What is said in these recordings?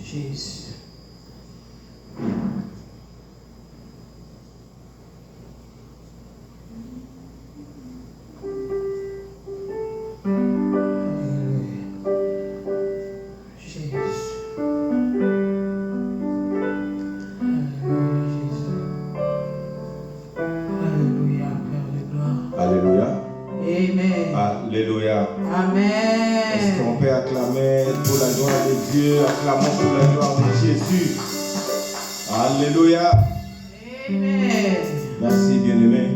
Jésus. Alléluia. Alléluia. Amen. Est-ce qu'on peut acclamer pour la gloire de Dieu? Acclamons pour la gloire de Jésus. Alléluia. Amen. Merci, bien-aimés.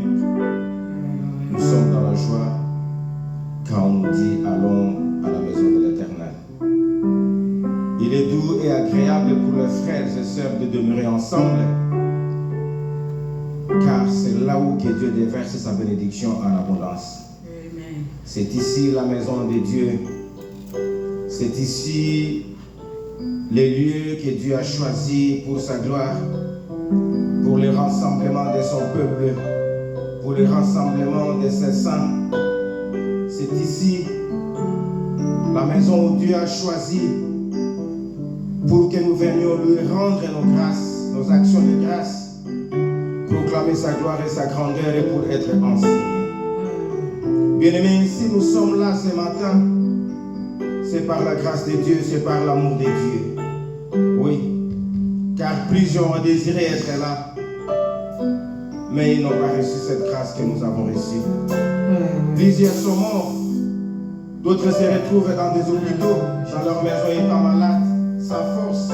Nous sommes dans la joie quand on nous dit allons à la maison de l'Éternel. Il est doux et agréable pour les frères et sœurs de demeurer ensemble, car c'est là où que Dieu déverse sa bénédiction en abondance. C'est ici la maison de Dieu. C'est ici les lieux que Dieu a choisis pour sa gloire, pour le rassemblement de son peuple, pour le rassemblement de ses saints. C'est ici la maison où Dieu a choisi pour que nous venions lui rendre nos grâces, nos actions de grâce, proclamer sa gloire et sa grandeur et pour être enseignés. Bien-aimés, si nous sommes là ce matin, c'est par la grâce de Dieu, c'est par l'amour de Dieu. Oui, car plusieurs ont désiré être là, mais ils n'ont pas reçu cette grâce que nous avons reçue. Plusieurs sont morts, d'autres se retrouvent dans des hôpitaux, dans leur maison étant malades, sans force.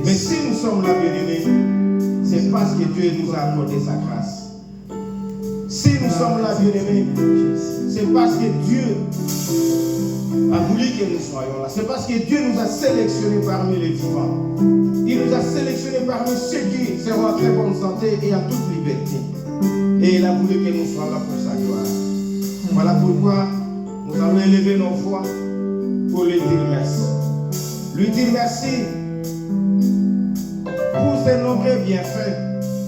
Mais si nous sommes là, bien-aimés, c'est parce que Dieu nous a accordé sa grâce. Si nous sommes là, bien-aimés, c'est parce que Dieu a voulu que nous soyons là. C'est parce que Dieu nous a sélectionnés parmi les vivants. Il nous a sélectionnés parmi ceux qui seront en très bonne santé et en toute liberté. Et il a voulu que nous soyons là pour sa gloire. Voilà pourquoi nous allons élever nos voix pour lui dire merci. Lui dire merci pour ses nombreux bienfaits.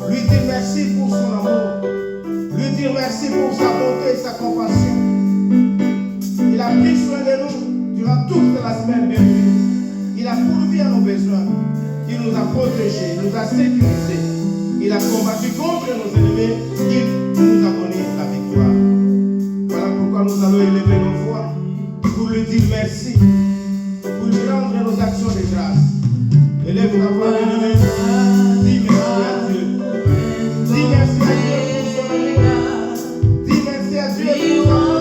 Lui dire merci pour son amour. Lui dire merci pour sa bonté et sa compassion. Il a pris soin de nous durant toute la semaine de vie. Il a pourvu à nos besoins. Il nous a protégés, il nous a sécurisés. Il a combattu contre nos ennemis. Il nous a donné la victoire. Voilà pourquoi nous allons élever nos voix pour lui dire merci, pour lui rendre nos actions de grâce. Élève ta voix, bien-aimé. Dis merci à Dieu. Dis merci à Dieu. You are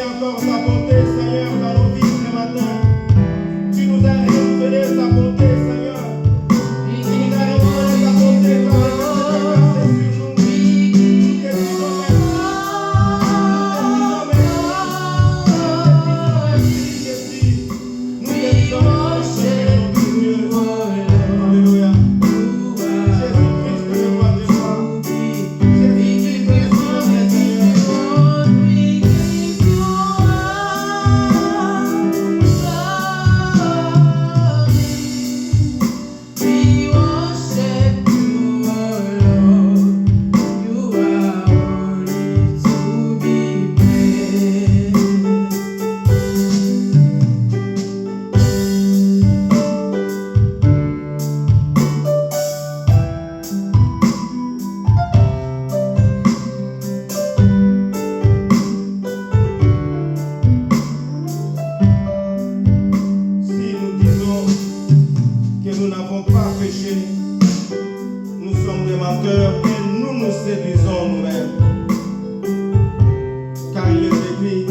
encore ta bonté, Seigneur, dans nos vies ce matin. Tu nous as renouvelé ta bonté, Seigneur. Tu nous as renouvelé ta bonté, tu as versé sur nous. Nous te disons merci. Nous te disons merci. Alléluia. Jésus-Christ, le roi des rois. Jésus-Christ, le Seigneur des seigneurs. Si nous disons que nous n'avons pas péché, nous sommes des menteurs et nous nous séduisons nous-mêmes. Car il est écrit,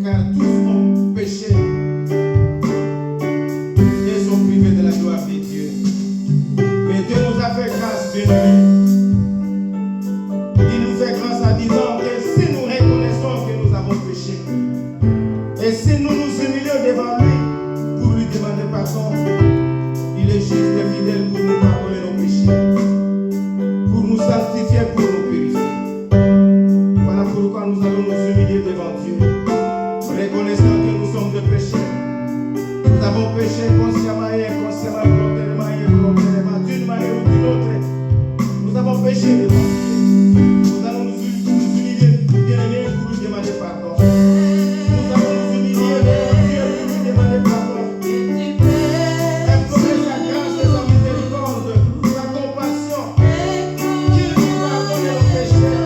car tous ont péché et sont privés de la gloire de Dieu. Mais Dieu nous a fait grâce d'une nuit. Il nous fait grâce en disant que si nous reconnaissons que nous avons péché, et si nous nous humilions devant lui pour lui demander pardon, il est juste et fidèle pour nous pardonner nos péchés, pour nous sanctifier, pour nous purifier. Voilà pourquoi nous allons nous humilier devant Dieu, reconnaissant que nous sommes des pécheurs. Nous avons péché consciemment et inconsciemment, volontairement et involontairement, d'une manière ou d'une autre. Nous avons péché devant Dieu. Nous allons nous humilier, bien-aimés, pour lui demander pardon. Nous allons nous humilier devant Dieu pour lui demander pardon. Implorer sa grâce et sa miséricorde, sa compassion. Qu'il nous pardonne nos péchés,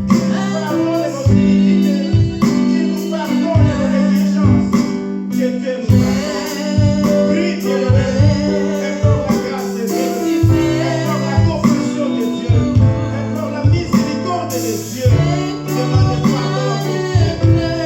qu'il nous pardonne nos iniquités, qu'il nous pardonne nos négligences. Que Dieu nous pardonne. Prie, bien-aimé, implore la grâce de Dieu, implore la compassion de Dieu, implore la miséricorde de Dieu. Demandez pardon à ton Dieu.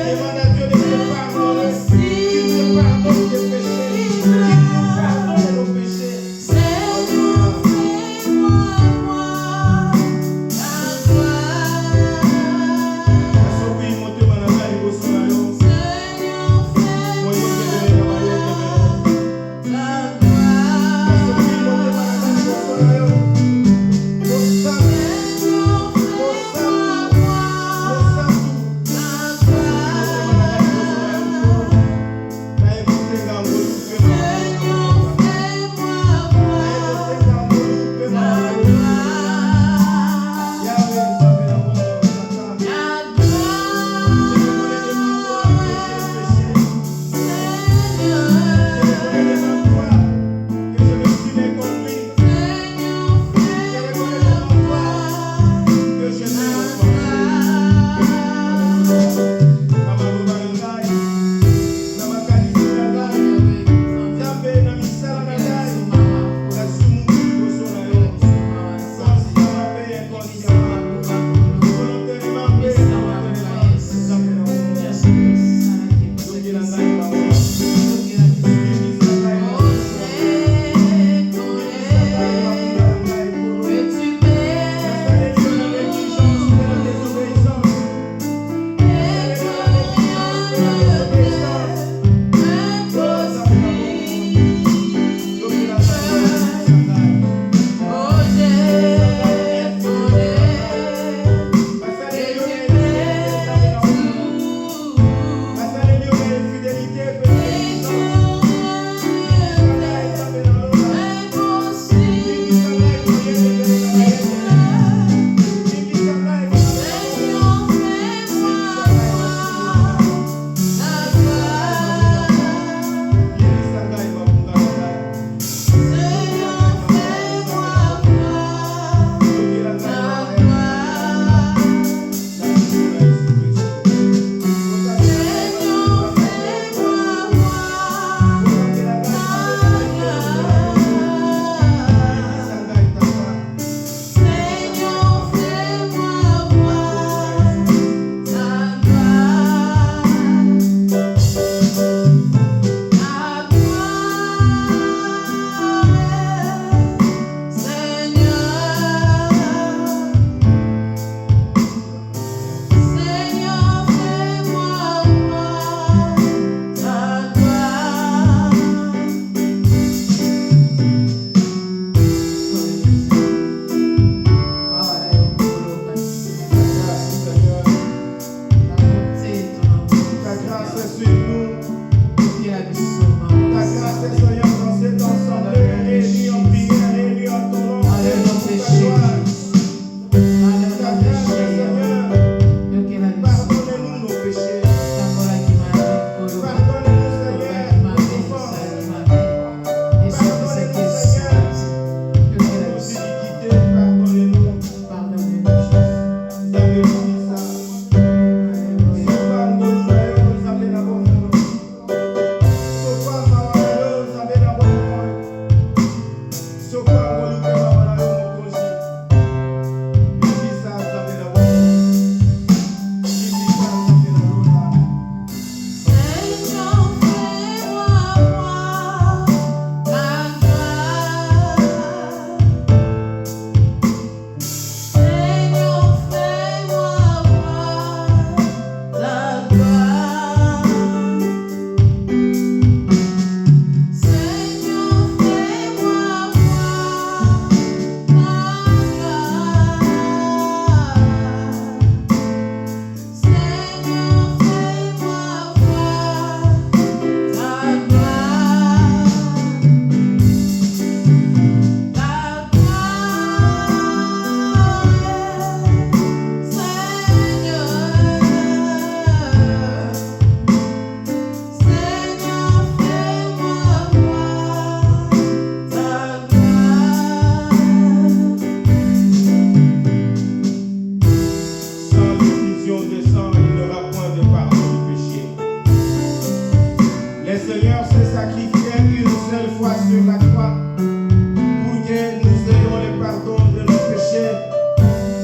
Seigneur s'est sacrifié une seule fois sur la croix pour que nous ayons le pardon de nos péchés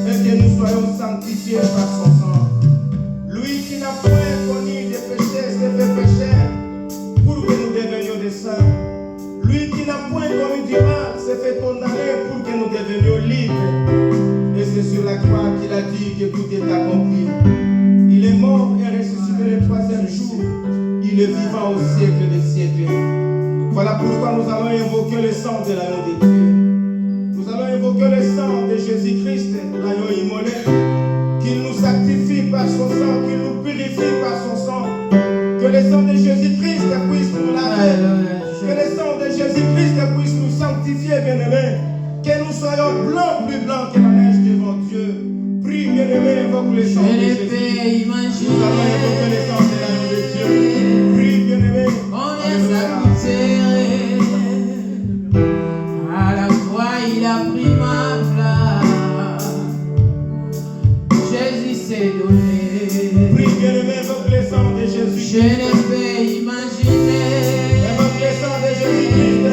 et que nous soyons sanctifiés par son sang. Lui qui n'a point connu de péché s'est fait péché pour que nous devenions des saints. Lui qui n'a point commis du mal s'est fait condamner pour que nous devenions libres. Et c'est sur la croix qu'il a dit que tout est accompli. Il est mort et ressuscité le troisième jour. Il est vivant au siècle des siècles. Voilà pourquoi nous allons invoquer le sang de l'agneau de Dieu. Nous allons invoquer le sang de Jésus-Christ, l'agneau immolé, qu'il nous sanctifie par son sang, qu'il nous purifie par son sang. Que le sang de Jésus-Christ puisse nous laver. Que le sang de Jésus-Christ puisse nous sanctifier, bien-aimés. Que nous soyons blancs, plus blancs que la neige devant Dieu. Prie, bien-aimé, invoque le sang de Jésus. Nous allons invoquer le sang de l'agneau de Dieu. Prie, bien-aimé. À la croix, il a pris ma place. Jésus s'est donné. Prie, bien-aimé, invoque le sang de Jésus. Je ne peux imaginer. Invoque le sang de Jésus-Christ.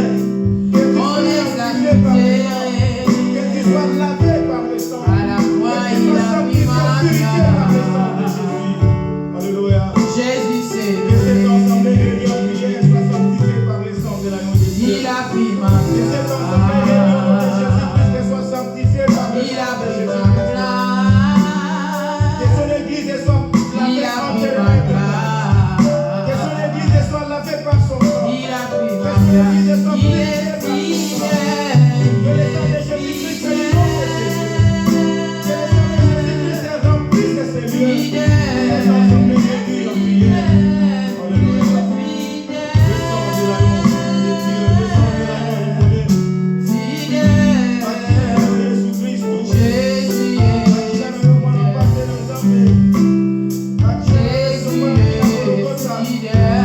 Que tu sois sanctifié par le sang. Que tu sois lavé par le sang. À la croix, il a pris ma purifié par le sang de place. Jésus. Alléluia. Jésus s'est Que cette donné. assemblée réunie en prière soit sanctifiée par le sang de l'agneau de Dieu. Il a pris ma Que cette assemblée réunie en nom de place. Jésus-Christ soit sanctifiée par le Il a sang de pris ma Jésus-Christ. Que place. son église soit Il lavée a pris entièrement. ma Que son place. église soit lavée par son sang. Il a pris ma Que son place. église soit Il purifiée est par son sang. fidèle. Que le sang de Jésus-Christ se libère. Que le sang de Jésus-Christ remplisse ces lieux. Cette assemblée réunie en prière. Alléluia. Le sang de l'agneau de Dieu, le sang de l'agneau immolé. Jésus-Christ. Jésus est fidèle.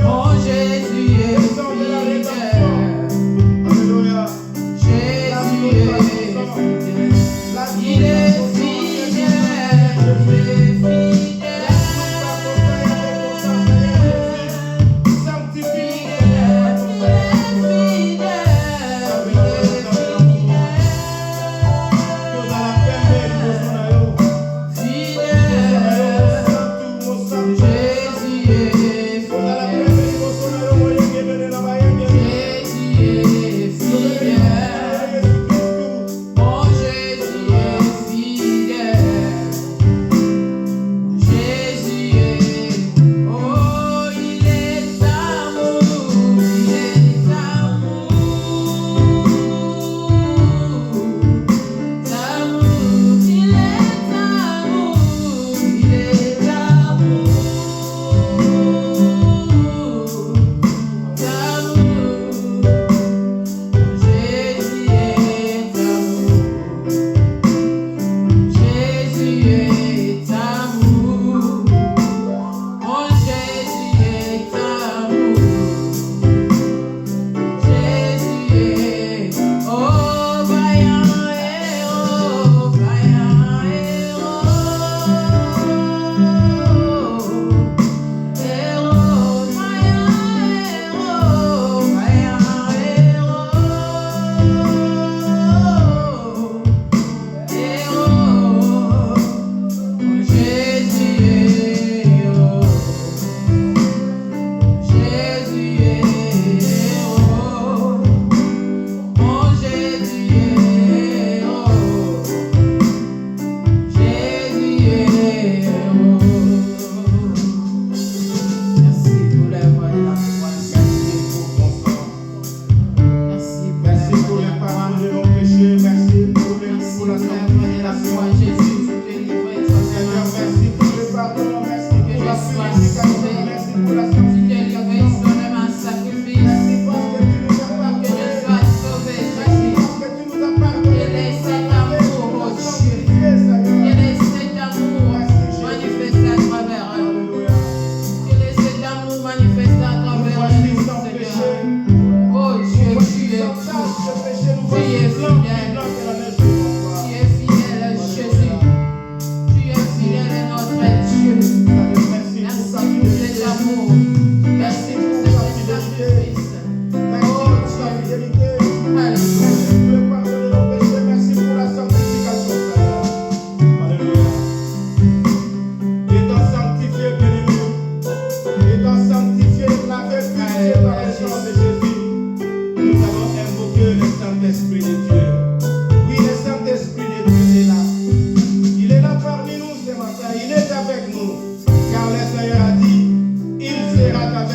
Oh, Jésus est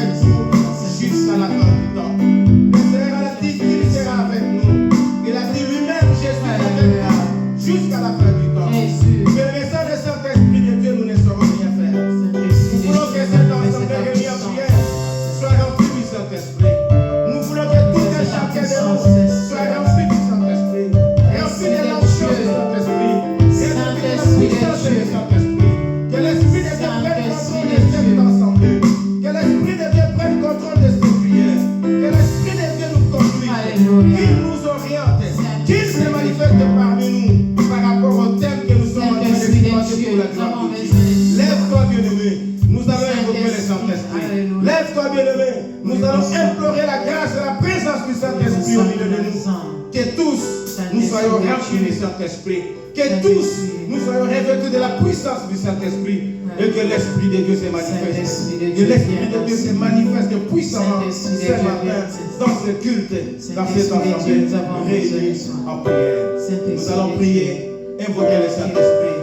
avec nous jusqu'à la fin du temps. Le Seigneur a dit qu'il sera avec nous. Il a dit lui-même, je suis avec toi jusqu'à la fin du temps. Mais sans le Saint-Esprit de Dieu, nous ne saurons rien faire. Nous voulons que cet ensemble réuni en prière soit rempli du Saint-Esprit. Nous voulons que tout un chacun de nous soit rempli du Saint-Esprit. Rempli de l'onction du Saint-Esprit. Rempli de la puissance du Saint-Esprit. Que l'Esprit de Dieu prenne contrôle de cet ensemble. Que l'Esprit de Dieu prenne contrôle de cette prière. Que l'Esprit de Dieu nous conduise. Qu'il nous oriente. Qu'il se manifeste parmi nous par rapport au thème que nous sommes en train d'exploiter pour la gloire de Dieu. Lève-toi, bien-aimé. Nous allons invoquer le Saint-Esprit. Lève-toi, bien-aimé. Nous allons implorer la grâce et la présence du Saint-Esprit au milieu de nous. Que tous nous soyons remplis du Saint-Esprit. Que tous nous soyons revêtus de la puissance du Saint-Esprit. Et que l'Esprit de Dieu se manifeste. Que l'Esprit de Dieu se manifeste puissamment ce matin dans ce culte, dans cette assemblée réunie en prière. Nous allons prier, invoquer le Saint-Esprit.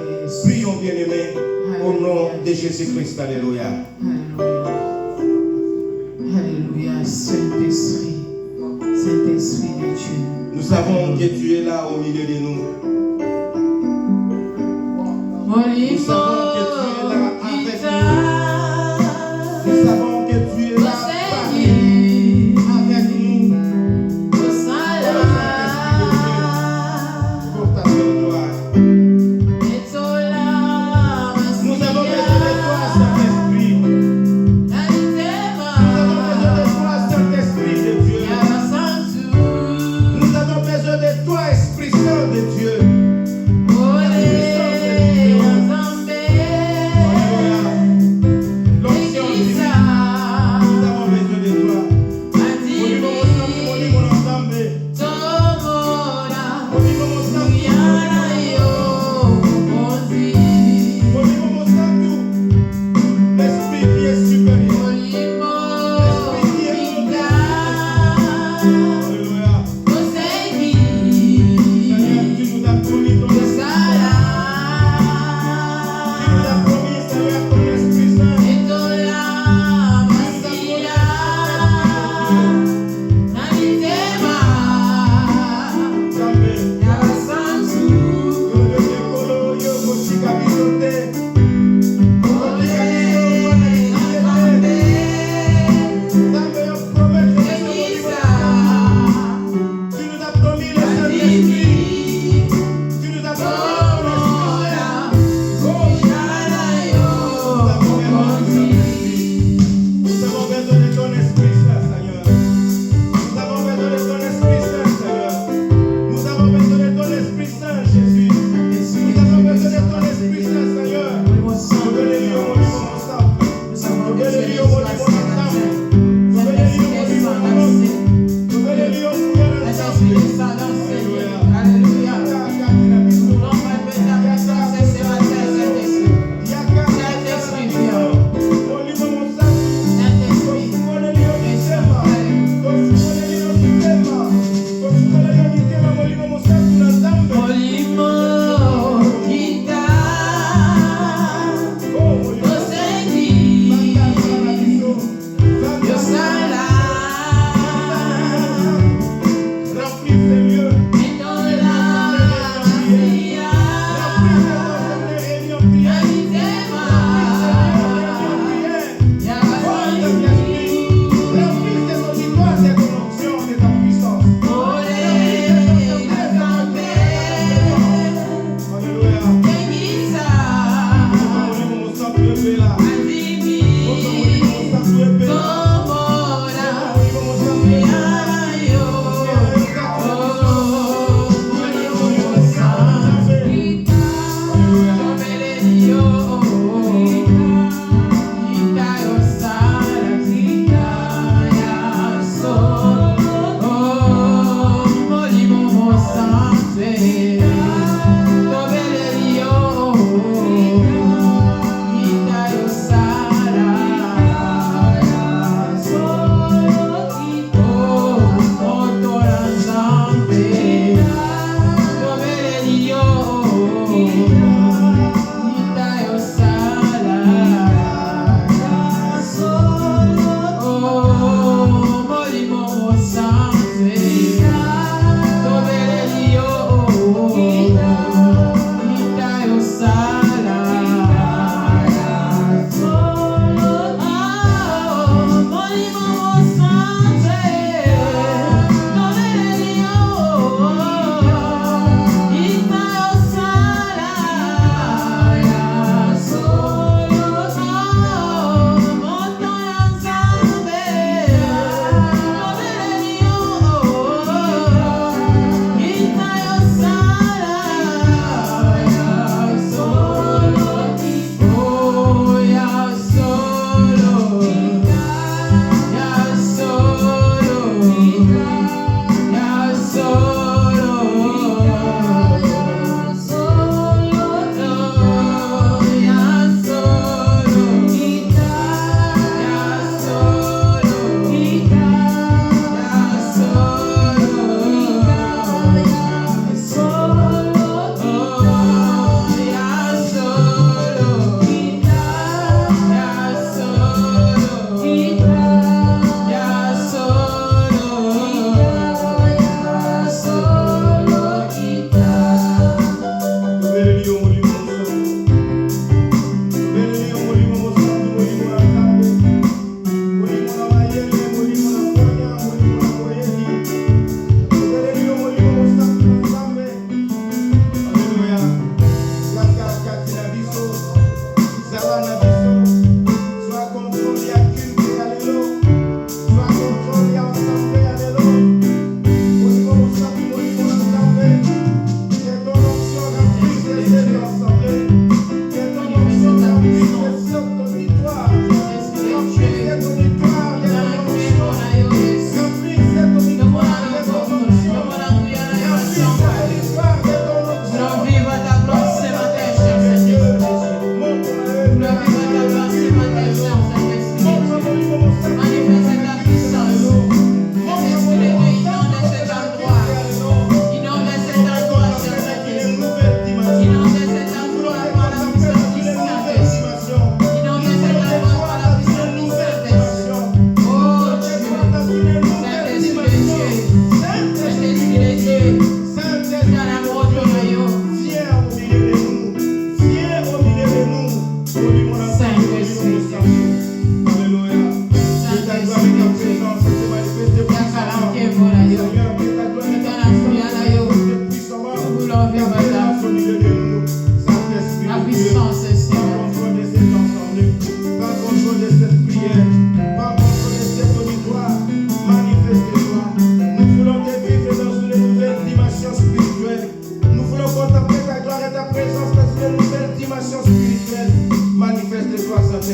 Prions, bien-aimés, au nom de Jésus-Christ. Alléluia. Alléluia, Saint-Esprit, Saint-Esprit de Dieu. Nous savons que tu es là au milieu de nous. Nous savons que tu es là avec nous. Nous savons que tu es là parmi nous, avec nous. Pour ta seule gloire. Nous avons besoin de toi, Saint-Esprit. Nous avons besoin de toi, Saint-Esprit de Dieu. Nous avons besoin de toi, Esprit Saint de Dieu.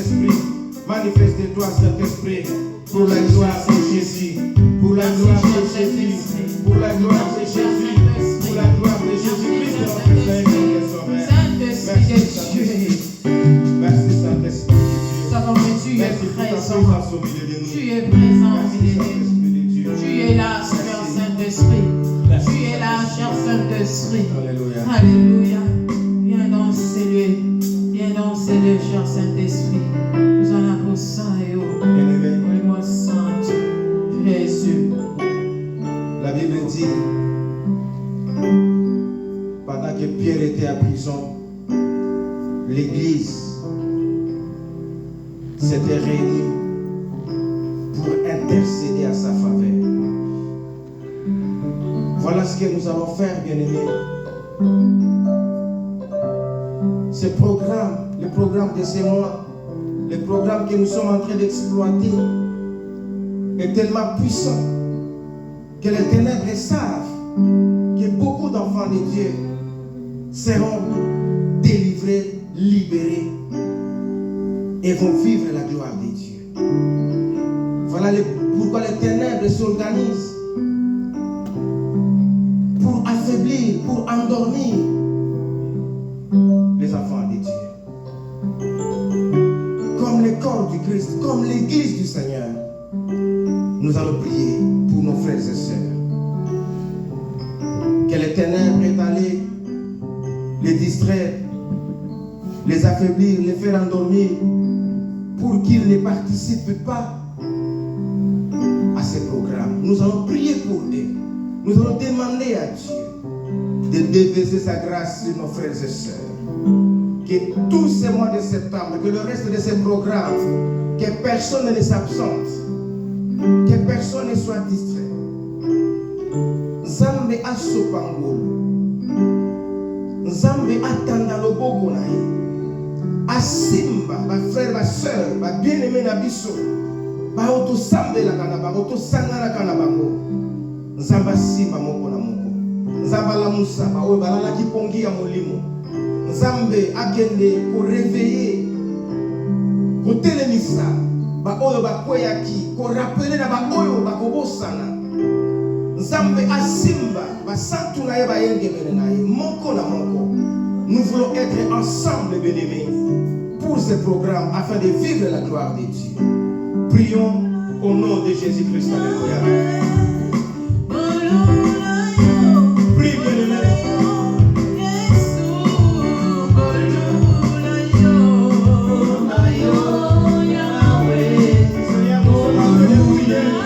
Saint-Esprit. Manifeste-toi, Saint-Esprit, pour la gloire de Jésus. Pour la gloire de Jésus. Pour la gloire de Jésus. Pour la gloire de Jésus-Christ, notre Seigneur, notre Sauveur. Saint-Esprit de Dieu. Merci, Saint-Esprit de Dieu. Nous savons que tu es Merci pour ta présent. présence au milieu de nous. Tu es présent au Merci, milieu de nous. Saint-Esprit de Dieu. Tu es là, Seigneur Saint-Esprit. Merci, Tu es là, cher Saint-Esprit. Alléluia. Alléluia. Viens dans ces lieux. Viens dans ces lieux, cher Saint-Esprit. Nous en avons ça et oh. Bien-aimé, Moi sainte, Jésus. la Bible dit, pendant que Pierre était à prison, l'Église s'était réunie pour intercéder à sa faveur. Voilà ce que nous allons faire, bien-aimés. Ce programme, le programme de ces mois, le programme que nous sommes en train d'exploiter est tellement puissant que les ténèbres savent que beaucoup d'enfants de Dieu seront délivrés, libérés et vont vivre la gloire de Dieu. Voilà pourquoi les ténèbres s'organisent pour affaiblir, pour endormir les enfants de Dieu. Comme le corps du Christ, comme l'Église du Seigneur, nous allons prier pour nos frères et sœurs. Que les ténèbres étalées les distraire, les affaiblir, les faire endormir, pour qu'ils ne participent pas à ces programmes. Nous allons prier pour eux. Nous allons demander à Dieu de déverser sa grâce sur nos frères et sœurs. Que tous ces mois de septembre, que le reste de ces programmes, que personne ne s'absente, que personne ne soit distrait. Nzambe asopangolo, Nzambe atanda loboko na ye, asimba ba frère, ba sœur, ba bien-aimé na biso, ba otosambelaka na bango, otosanganaka na bango. Nzambe asimba moko na moko, Nzambe alamusa ba oyo balalaki pongi ya molimo. Nzambe akende koreveiller, kotelemisa ba oyo bakweyaki, korapele na ba oyo bakobosana. Nzambe asimba basantu na ye bayengemele na ye, moko na moko. Nous voulons être ensemble, bien-aimés, pour ce programme afin de vivre la gloire de Dieu. Prions au nom de Jésus-Christ. Alléluia. Prie, bien-aimés. Yeah.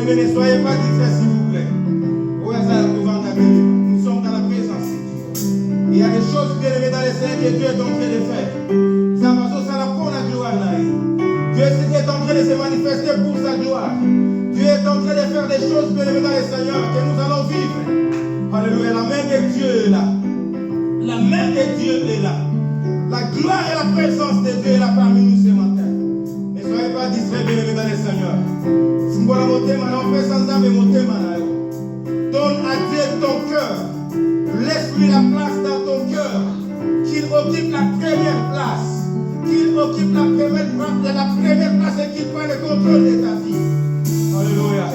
Bien-aimés, ne soyez pas distraits, s'il vous plaît. Nous sommes dans la présence de Dieu. Il y a des choses, bien-aimés, dans les Seigneur que Dieu est en train de faire. Ça va ça pour la gloire. Dieu est en train de se manifester pour sa gloire. Dieu est en train de faire des choses, bien-aimés, dans les Seigneur, que nous allons vivre. Alléluia. La main de Dieu est là. La main de Dieu est là. La gloire et la présence de Dieu est là parmi nous ce matin. Ne soyez pas distraits, bien-aimés, dans les Seigneur. Si vous voulez monter, on fait sans âme et monter, donne à Dieu ton cœur. Laisse-lui la place dans ton cœur. Qu'il occupe la première place. Qu'il occupe la première place et qu'il prenne le contrôle de ta vie. Alléluia.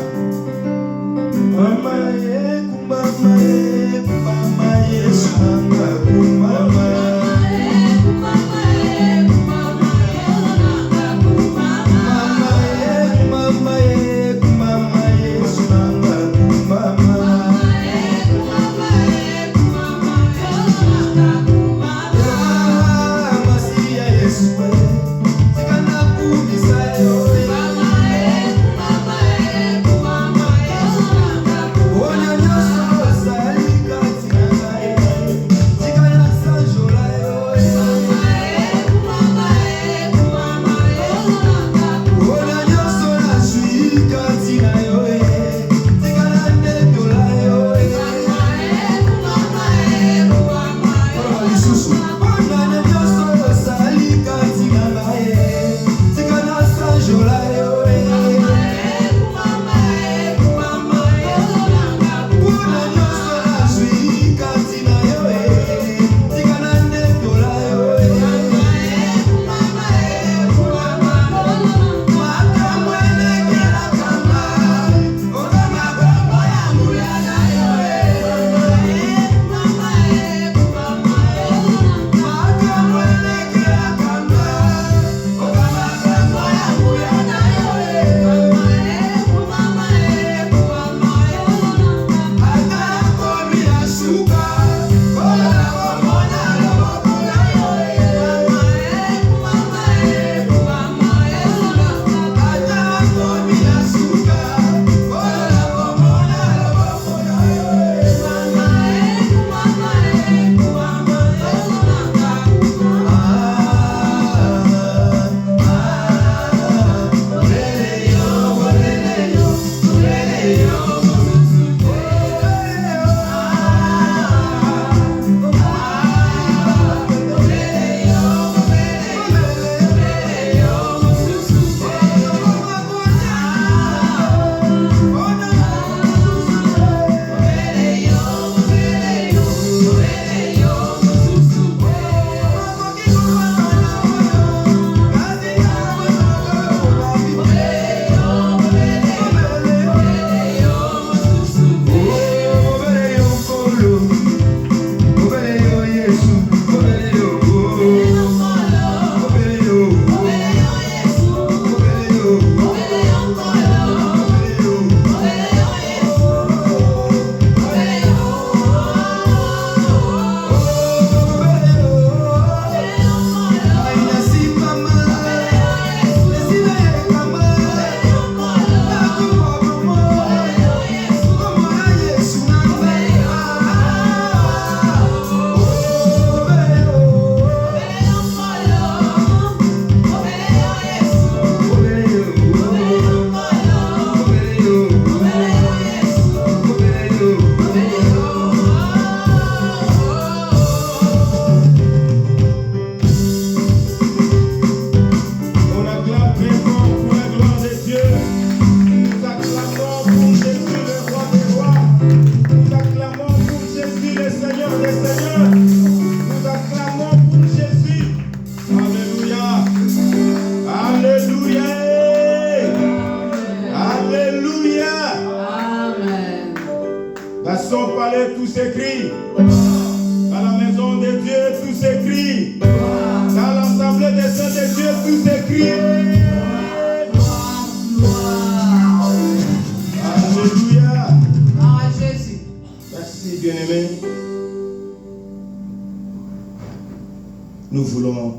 Nous voulons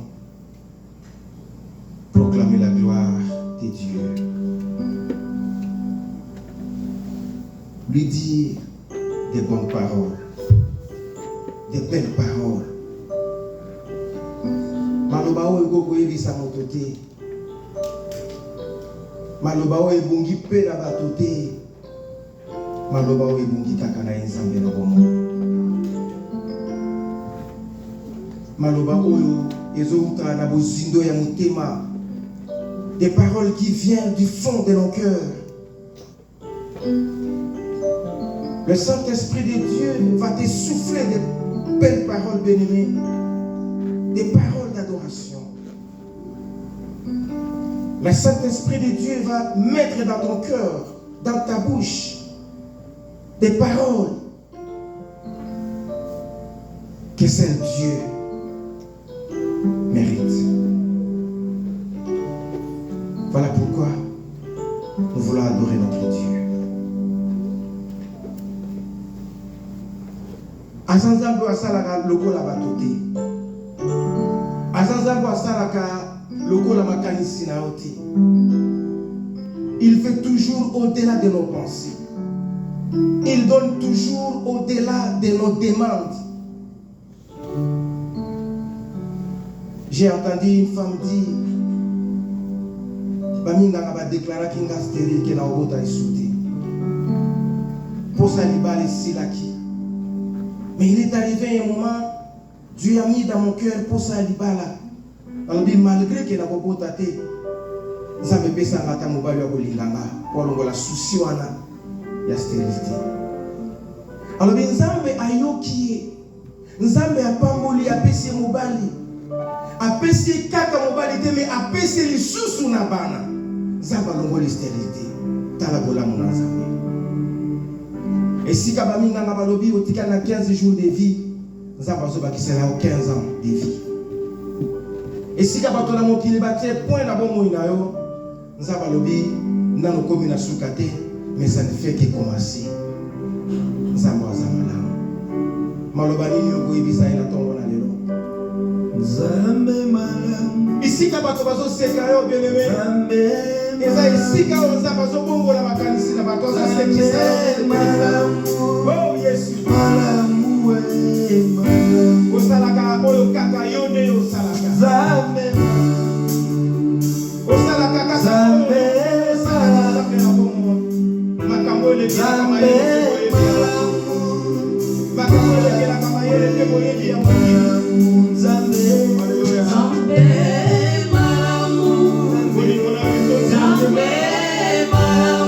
proclamer la gloire de Dieu. lui dire des bonnes paroles, des belles paroles. Maloba o ego yebisa moto te. Maloba o ebungi pe na bato te. Maloba o ebungi kaka na nzambe na bomo. Maloba oyo ezouta na bozindo ya motema. Des paroles qui viennent du fond de nos cœurs. Le Saint-Esprit de Dieu va te souffler des belles paroles, bien-aimées, des paroles d'adoration. Le Saint-Esprit de Dieu va mettre dans ton cœur, dans ta bouche, des paroles que seul Dieu mérite. Voilà pourquoi nous voulons adorer notre Dieu. Azanzambo asalaka lokola batote. Azanzambo asalaka lokola makanisi na oti. Il fait toujours au-delà de nos pensées. Il donne toujours au-delà de nos demandes. J'ai entendu une femme dire Baminga va déclarer qu'il est stérile, qu'il a obota essouté. Pour ça, il va laisser la qui. Mais il est arrivé un moment, Dieu a mis dans mon cœur pour ça, il va là. Alors, malgré qu'il a obota té, ça me fait ça, mata mobile ya bolinganga, pour la souci wana ya stérilité. Alors, Nzambe ayoki, Nzambe apamboli apesi mobali, apesi kaka mobali te, mais apesi les sous na bana. Nzambe alongoli stérilité, tala bola mon Nzambe. Et si Kabaminga Balobi otika na 15 jours de vie, Nzambe azobakisela 15 ans de vie. Et si Kabatona mokili batie point na bon moina yo, Nzambe alobi nano komi na sukate, mais ça ne fait que commencer. Nzambe azamala. Maloba nini yo koyebisa ina tongo na lelo. Nzambe malam. Ici Kabato bazo seka yo bien-aimé. Nzambe eza isika oyo Nzambe azobongola makanisi na bato azosekisa oh Yesu malamu malamu osalaka oyo kaka yo nde osalaka Nzambe osalaka kaka Nzambe osalaka na bongo makambo elekela kama yele makambo elekela kama yele te boyebi ya Mungu Nzambe Nzambe malamu Nzambe malamu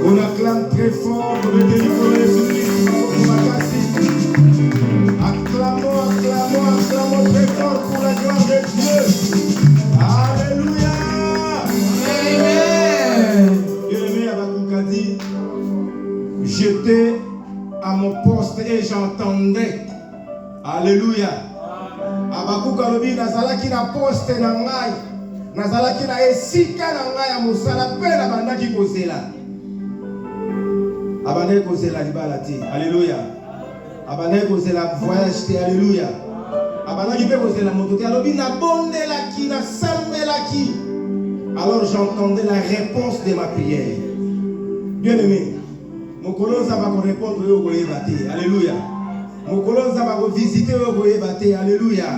On acclame très fort pour le délivrer Jésus-Christ. Acclamons très fort pour la gloire de Dieu. Alléluia. Bien-aimé, Habakkuk a dit, j'étais à mon poste et j'entendais. Alléluia. Habakkuk a dit, nazalaki na poste na ngai. Nazalaki na esika na ngai ya mosala pe na bandaki kozela. Abandaki kozela libala te. Alléluia. Abandaki kozela voyage te. Alléluia. Abandaki pe kozela moto te. Alobi na bondelaki na sambelaki. Alors j'entendais la réponse de ma prière. Bien-aimé, mon colon ça va répondre au goyebate. Alléluia. Mon colon ça va visiter au goyebate. Alléluia.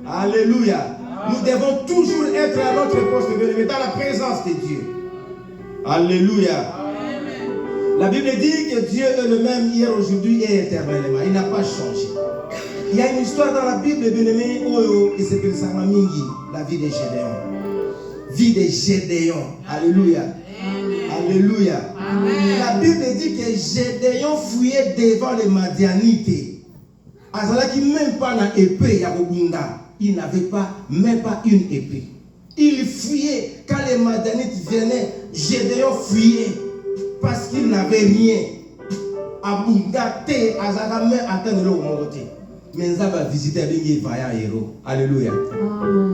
Alléluia. Nous devons toujours être à notre poste, bien-aimé, dans la présence de Dieu. Alléluia. La Bible dit que Dieu est le même hier, aujourd'hui et éternellement. Il n'a pas changé. Il y a une histoire dans la Bible, bien-aimé, qui s'appelle Samamingi, la vie de Gédéon. Vie de Gédéon. Alléluia. Alléluia. La Bible dit que Gédéon fouillait devant les Madianites. Azalaki même pas na épée ya Bobunda. Il n'avait pas, même pas une épée. Il fuyait. Quand les Madianites venaient, Gédéon fuyait. Parce qu'il n'avait rien. Abunda te azaka me atteindre le moté. Mais ça va visiter les vaillants héros. Alléluia.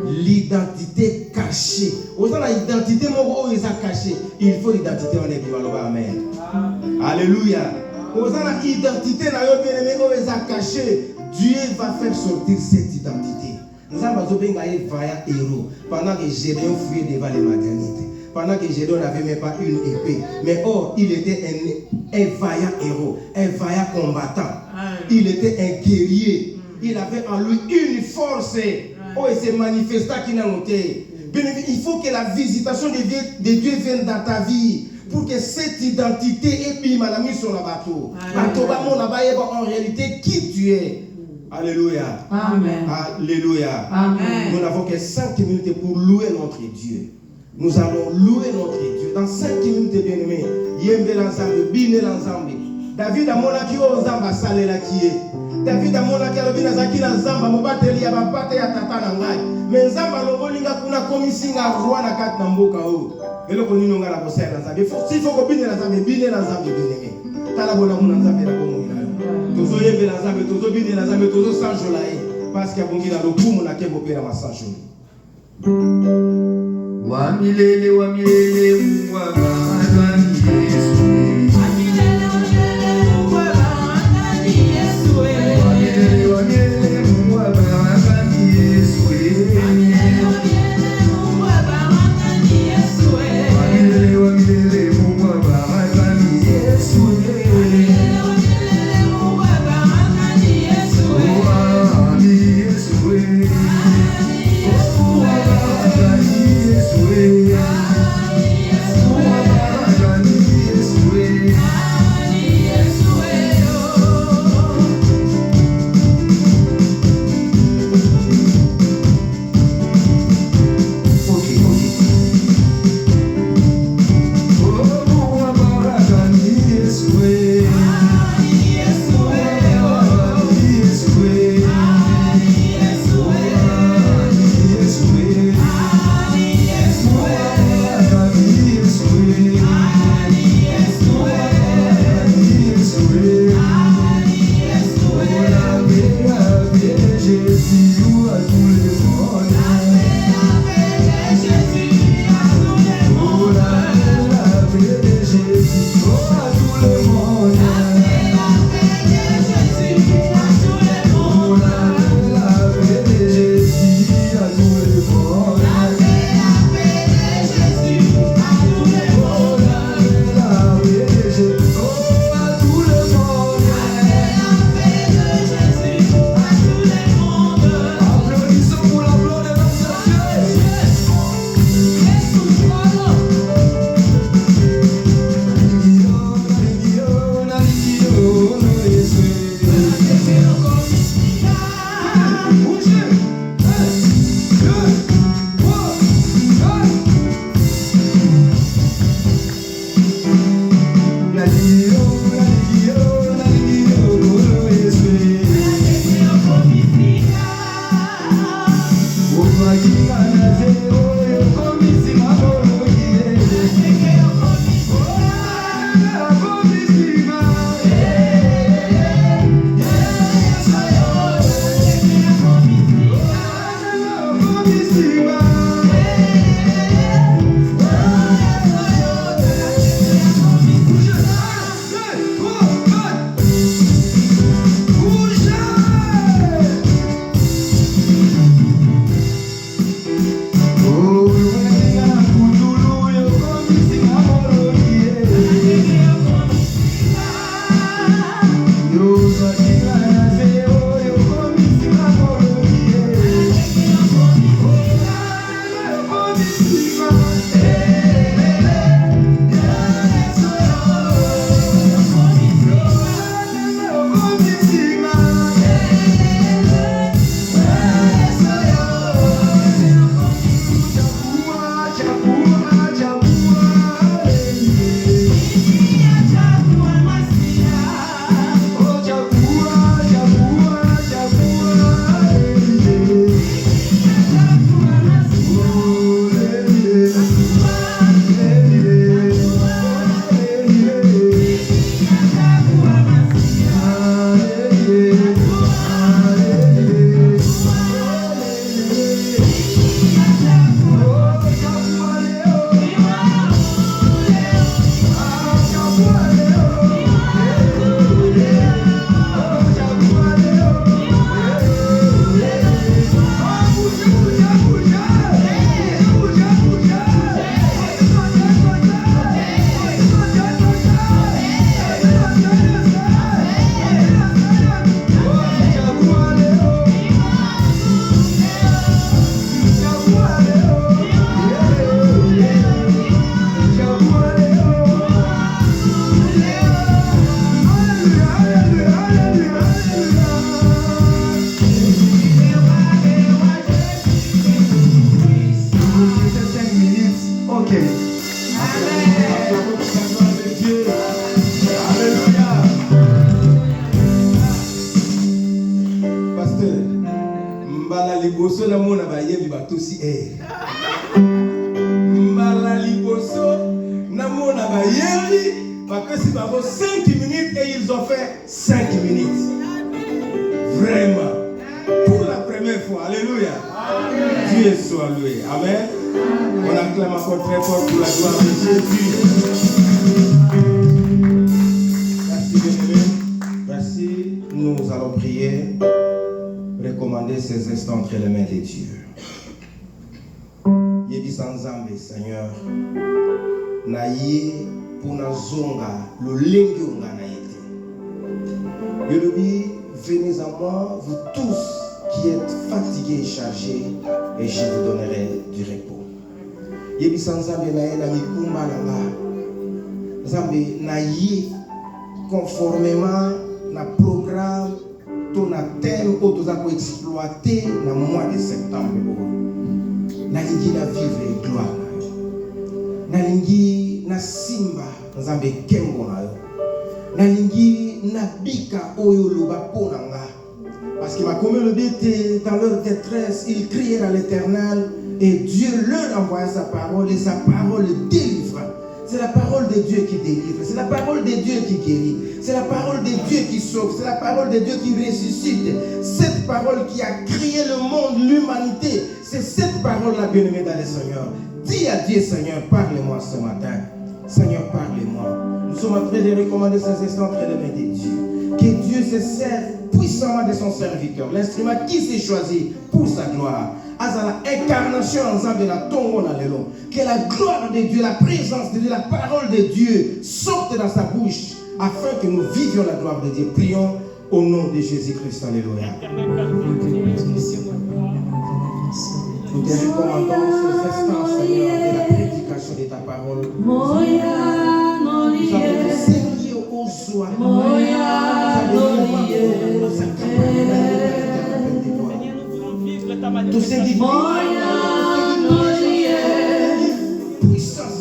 L'identité cachée. Autant l'identité mon ils a caché. Il faut l'identité en équivalent. Amen. Alléluia. Autant l'identité na yo bien-aimé ils a caché. Dieu va faire sortir cette identité. Nous avons besoin d'un vaillant héros. Pendant que Gédéon fuyait devant les Madianites. Pendant que Gédéon n'avait même pas une épée. Mais or, il était un vaillant héros, un vaillant combattant. Il était un guerrier. Il avait en lui une force. Oh, il s'est manifesté qui n'a noté. Il faut que la visitation de Dieu vienne dans ta vie. Pour que cette identité et puis ma mise sur la bateau. En réalité, qui tu es. Alléluia. Amen. Alléluia. Amen. Nous n'avons que 5 minutes pour louer notre Dieu. Nous allons louer notre Dieu. Dans 5 minutes, bien-aimés, Yembe l'ensemble, Bine l'ensemble. David a monaki o nzamba salela kiye. David a monaki alobi nazaki na nzamba mobateli ya bapate ya tata na ngai. Mais nzamba longolinga kuna komisinga roi na kati na mboka o. Eloko nini nga na kosala nzambe. Si faut ko bine na nzambe, bine na nzambe bien-aimé. Tala bona muna nzambe na bomo ina. Tozo yembe na nzambe, tozo bine na nzambe, tozo sanjola ye. Parce que abongi na lokumu na kembo pera masanjola. Wamilele wamilele mwabazani Yesu. Wamilele mwabazani Yesu. Wamilele wamilele mwabazani Yesu. Wamilele mwabazani Yesu. Wamilele wamilele mwabazani Yesu. liboso na mona ba yebi ba tosi mbala liboso na mona ba yebi ba pesi ba 5 minutes et ils ont fait 5 minutes. Vraiment pour la première fois. Alléluia. Dieu soit loué. Amen. On acclame encore très fort pour la gloire de Jésus. Merci bien-aimé. Merci. Nous allons prier. Recommander ces instants entre les mains de Dieu. Yebi sanzambe Seigneur. Naye pour na zonga le lengi onga na yete. Yebi venez à moi vous tous qui êtes fatigués et chargés et je vous donnerai du repos. Yebi sanzambe na ye na mikumba na nga. Zambe na ye conformément na programme ton thème que tu as exploité dans le mois de septembre. Nalingi na vivre gloire. Nalingi na simba nzambe kembo na yo. Nalingi na bika oyo loba ponanga. Parce que ma communauté dans leur détresse, ils crièrent à l'Éternel et Dieu leur envoya sa parole et sa parole délivre. C'est la parole de Dieu qui délivre, c'est la parole de Dieu qui guérit, c'est la parole de Dieu qui sauve, c'est la parole de Dieu qui ressuscite. Cette parole qui a créé le monde, l'humanité, c'est cette parole-là, bien-aimé dans le Seigneur. Dis à Dieu, Seigneur, parle-moi ce matin. Seigneur, parle-moi. Nous sommes en train de recommander ces instants entre les mains de Dieu. Que Dieu se serve puissamment de son serviteur, l'instrument qui s'est choisi pour sa gloire. À la incarnation ensemble de la tombe dans le long. Que la gloire de Dieu, la présence de Dieu, la parole de Dieu sorte dans sa bouche afin que nous vivions la gloire de Dieu. Prions au nom de Jésus-Christ. Alléluia. Nous te recommandons ces instants, Seigneur, de la prédication de ta parole. Nous avons servi au soir. Tous ces divinités, puissance,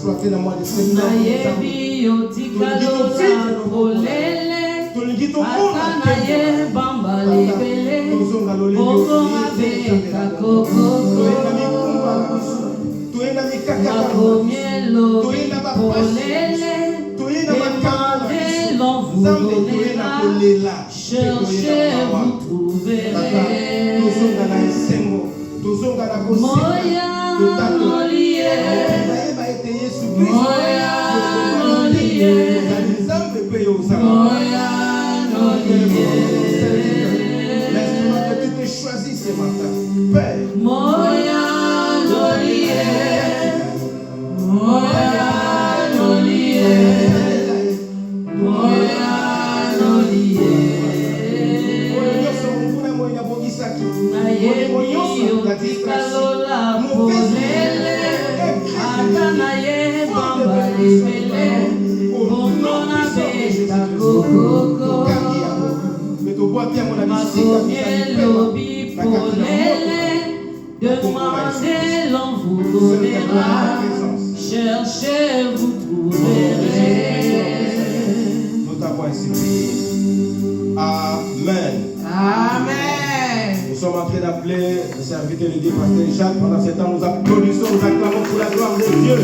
exploiter dans moi des secteurs. Cherchez, vous trouverez. Moya noliye, moya noliye, moya noliye. Laisse-moi que tu te choisisses ce matin. Père. Moya noliye, moya noliye, moya noliye. Demandez, l'on vous donnera. Cherchez, vous trouverez. Nous t'avons ainsi prié. Amen. Amen. Nous sommes en train d'appeler le serviteur de Dieu, Pasteur Jacques. Pendant ce temps, nous applaudissons, nous acclamons pour la gloire de Dieu.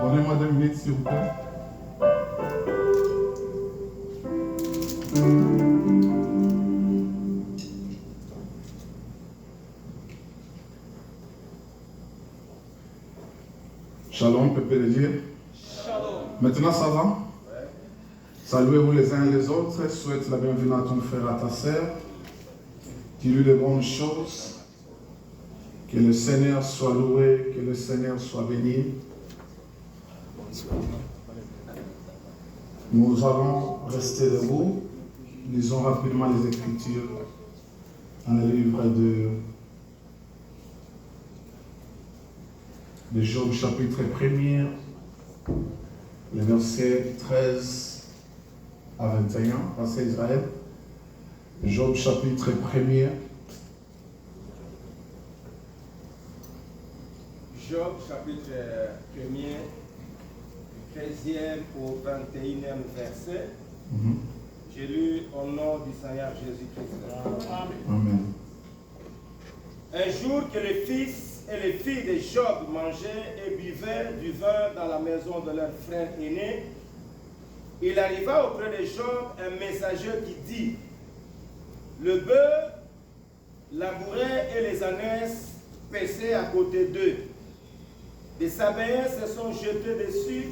Donnez-moi 2 minutes s'il vous plaît. Shalom, peuple de Dieu. Shalom. Maintenant ça va? Ouais. Saluez-vous les uns et les autres. Souhaite la bienvenue à ton frère, à ta sœur. Dis-lui de bonnes choses. Que le Seigneur soit loué, que le Seigneur soit béni. Nous allons rester debout. Lisons rapidement les Écritures dans le livre de Job, chapitre 1er, les versets 13 à 21, passé Israël. Job, chapitre 1er. Job, chapitre 1er, 13e au 21e verset. J'ai lu au nom du Seigneur Jésus-Christ. Amen. Un jour que les fils et les filles de Job mangeaient et buvaient du vin dans la maison de leur frère aîné, il arriva auprès de Job un messager qui dit: le bœuf labourait et les ânesses paissaient à côté d'eux. Des Sabéens se sont jetés dessus,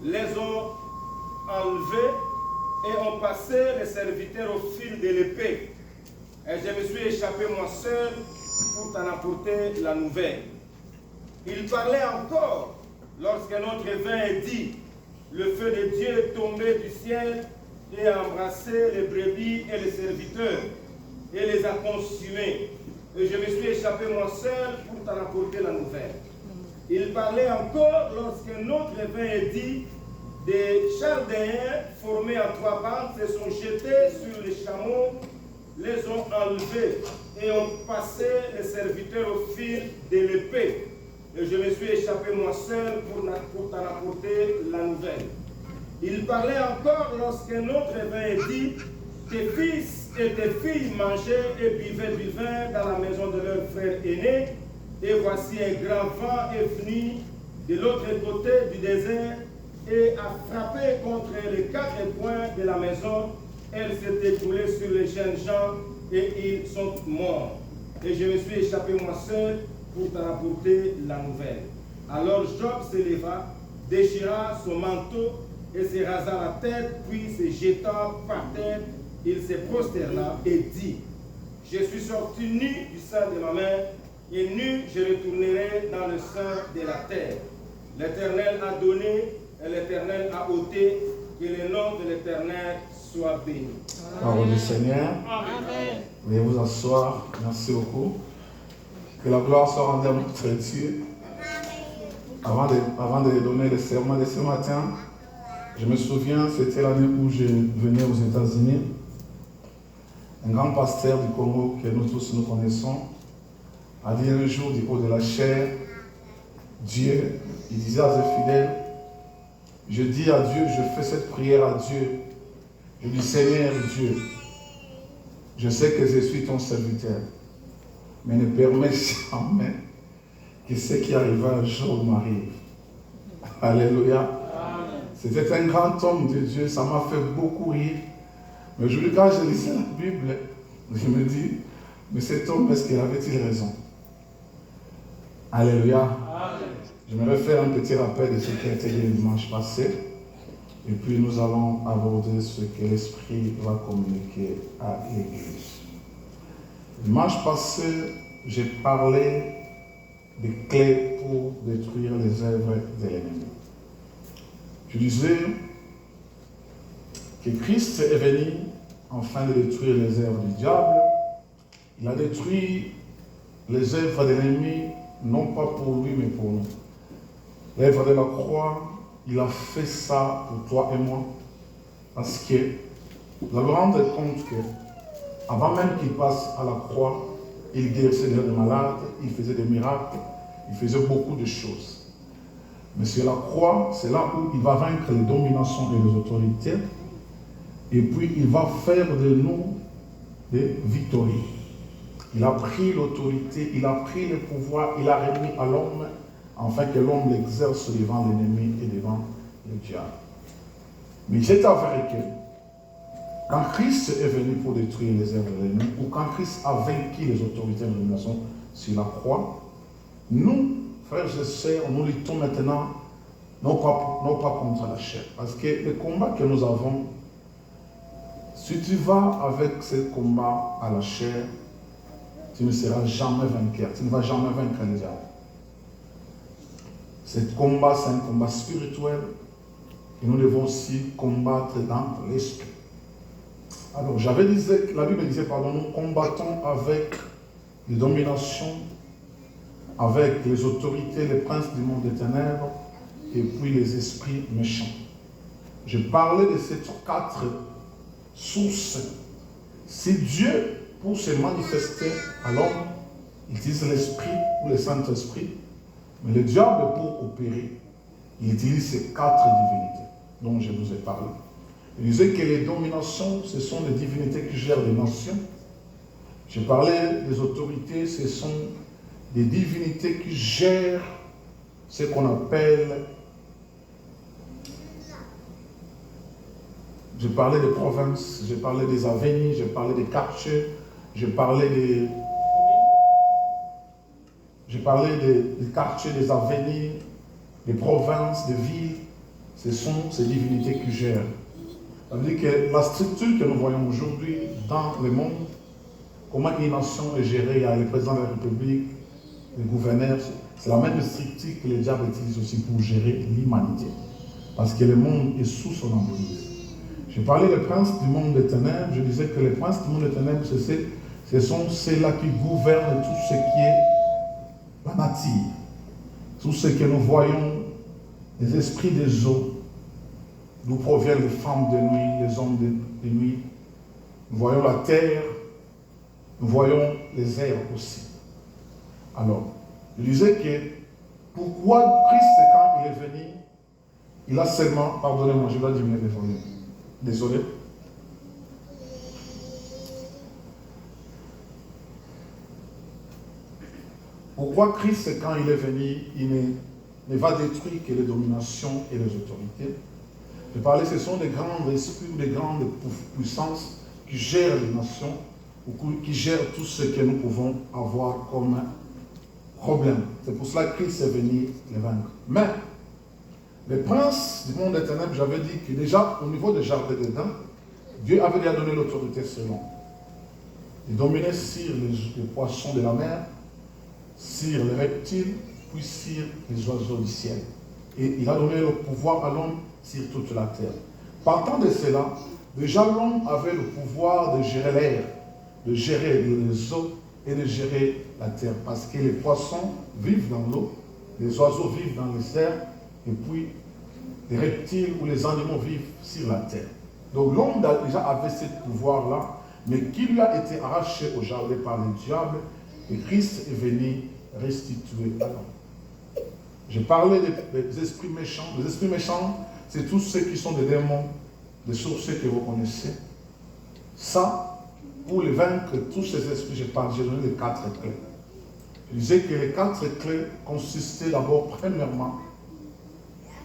les ont enlevés et ont passé les serviteurs au fil de l'épée. Et je me suis échappé moi seul pour t'en apporter la nouvelle. Il parlait encore lorsqu'un autre vint et dit: le feu de Dieu est tombé du ciel et a embrassé les brebis et les serviteurs et les a consumés. Et je me suis échappé moi seul pour t'en apporter la nouvelle. Il parlait encore lorsqu'un autre vint et dit: des Chaldéens formés en 3 bandes se sont jetés sur les chameaux, les ont enlevés et ont passé les serviteurs au fil de l'épée. Et je me suis échappé moi seul pour t'en apporter la nouvelle. Il parlait encore lorsqu'un autre vint et dit: tes fils et tes filles mangeaient et buvaient du vin dans la maison de leur frère aîné, et voici un grand vent est venu de l'autre côté du désert et a frappé contre les 4 coins de la maison. Elle s'est écoulée sur les jeunes gens et ils sont morts. Et je me suis échappé moi seul pour t'en apporter la nouvelle. Alors Job se leva, déchira son manteau et se rasa la tête, puis se jetant par terre, il se prosterna et dit: je suis sorti nu du sein de ma mère, et nu je retournerai dans le sein de la terre. L'Éternel a donné et l'Éternel a ôté, que le nom de l'Éternel soit béni. Parole du Seigneur. Amen. Veuillez vous asseoir. Merci beaucoup. Que la gloire soit rendue à notre Dieu. Avant de donner le serment de ce matin, je me souviens, c'était l'année où je venais aux États-Unis. Un grand pasteur du Congo que nous tous nous connaissons a dit un jour du haut de la chair, Dieu, il disait à ses fidèles: je dis à Dieu, je fais cette prière à Dieu. Je dis: Seigneur Dieu, je sais que je suis ton serviteur, mais ne permets jamais que ce qui arriva un jour m'arrive. Alléluia. C'était un grand homme de Dieu, ça m'a fait beaucoup rire. Mais aujourd'hui, quand je lisais la Bible, je me dis: mais cet homme, est-ce qu'il avait-il raison? Alléluia. Je me vais faire un petit rappel de ce qui a été dit le dimanche passé. Et puis nous allons aborder ce que l'Esprit va communiquer à l'Église. Dimanche passé, j'ai parlé des clés pour détruire les œuvres de l'ennemi. Je disais que Christ est venu afin de détruire les œuvres du diable. Il a détruit les œuvres de l'ennemi, non pas pour lui, mais pour nous. L'œuvre de la croix, il a fait ça pour toi et moi. Parce que vous vous rendez compte que avant même qu'il passe à la croix, il guérissait des malades, il faisait des miracles, il faisait beaucoup de choses. Mais sur la croix, c'est là où il va vaincre les dominations et les autorités. Et puis il va faire de nous des victoires. Il a pris l'autorité, il a pris le pouvoir, il a remis à l'homme, afin que l'homme l'exerce devant l'ennemi et devant le diable. Mais c'est avéré que quand Christ est venu pour détruire les œuvres de l'ennemi, ou quand Christ a vaincu les autorités de domination sur la croix, nous, frères et sœurs, nous luttons maintenant, non pas contre la chair. Parce que le combat que nous avons, si tu vas avec ce combat à la chair, tu ne seras jamais vainqueur. Tu ne vas jamais vaincre le diable. Ce combat, c'est un combat spirituel. Et nous devons aussi combattre dans l'esprit. Alors, la Bible disait, nous combattons avec les dominations, avec les autorités, les princes du monde des ténèbres, et puis les esprits méchants. Je parlais de ces 4 sources. Si Dieu, pour se manifester à l'homme, il utilise l'Esprit ou le Saint-Esprit, mais le diable, pour opérer, il utilise ces 4 divinités dont je vous ai parlé. Je disais que les dominations, ce sont les divinités qui gèrent les nations. Je parlais des autorités, ce sont des divinités qui gèrent ce qu'on appelle... Je parlais des provinces, je parlais des avenirs, je parlais des quartiers, je parlais des quartiers, des avenirs, des provinces, des villes. Ce sont ces divinités qui gèrent. Ça veut dire que la structure que nous voyons aujourd'hui dans le monde, comment une nation est gérée, il y a le président de la République, les gouverneurs, c'est la même structure que le diable utilise aussi pour gérer l'humanité. Parce que le monde est sous son emprise. Je parlais des princes du monde des ténèbres, je disais que les princes du monde des ténèbres, ce sont ceux-là qui gouvernent tout ce qui est la nature, tout ce que nous voyons, les esprits des eaux, d'où proviennent les femmes de nuit, les hommes de nuit. Nous voyons la terre, nous voyons les airs aussi. Alors, je disais que pourquoi Christ, quand il est venu, il a seulement, pardonnez-moi, je dois diminuer les volumes. Désolé. Pourquoi Christ, quand il est venu, il ne va détruire que les dominations et les autorités? Je parlais, ce sont des grands esprits, des grandes puissances qui gèrent les nations, ou qui gèrent tout ce que nous pouvons avoir comme problème. C'est pour cela que Christ est venu les vaincre. Mais, les princes du monde des ténèbres, j'avais dit que déjà, au niveau des jardins d'Éden, Dieu avait déjà donné l'autorité selon. Il dominait sur les poissons de la mer, sur les reptiles, puis sur les oiseaux du ciel. Et il a donné le pouvoir à l'homme sur toute la terre. Partant de cela, déjà l'homme avait le pouvoir de gérer l'air, de gérer les eaux et de gérer la terre. Parce que les poissons vivent dans l'eau, les oiseaux vivent dans les airs, et puis les reptiles ou les animaux vivent sur la terre. Donc l'homme déjà avait ce pouvoir-là, mais qui lui a été arraché au jardin par le diable, et Christ est venu restituer à l'homme. Je parlais des esprits méchants. Les esprits méchants, c'est tous ceux qui sont des démons, des sorciers que vous connaissez. Ça, pour les vaincre, tous ces esprits, j'ai donné les 4 clés. Je disais que les 4 clés consistaient d'abord, premièrement,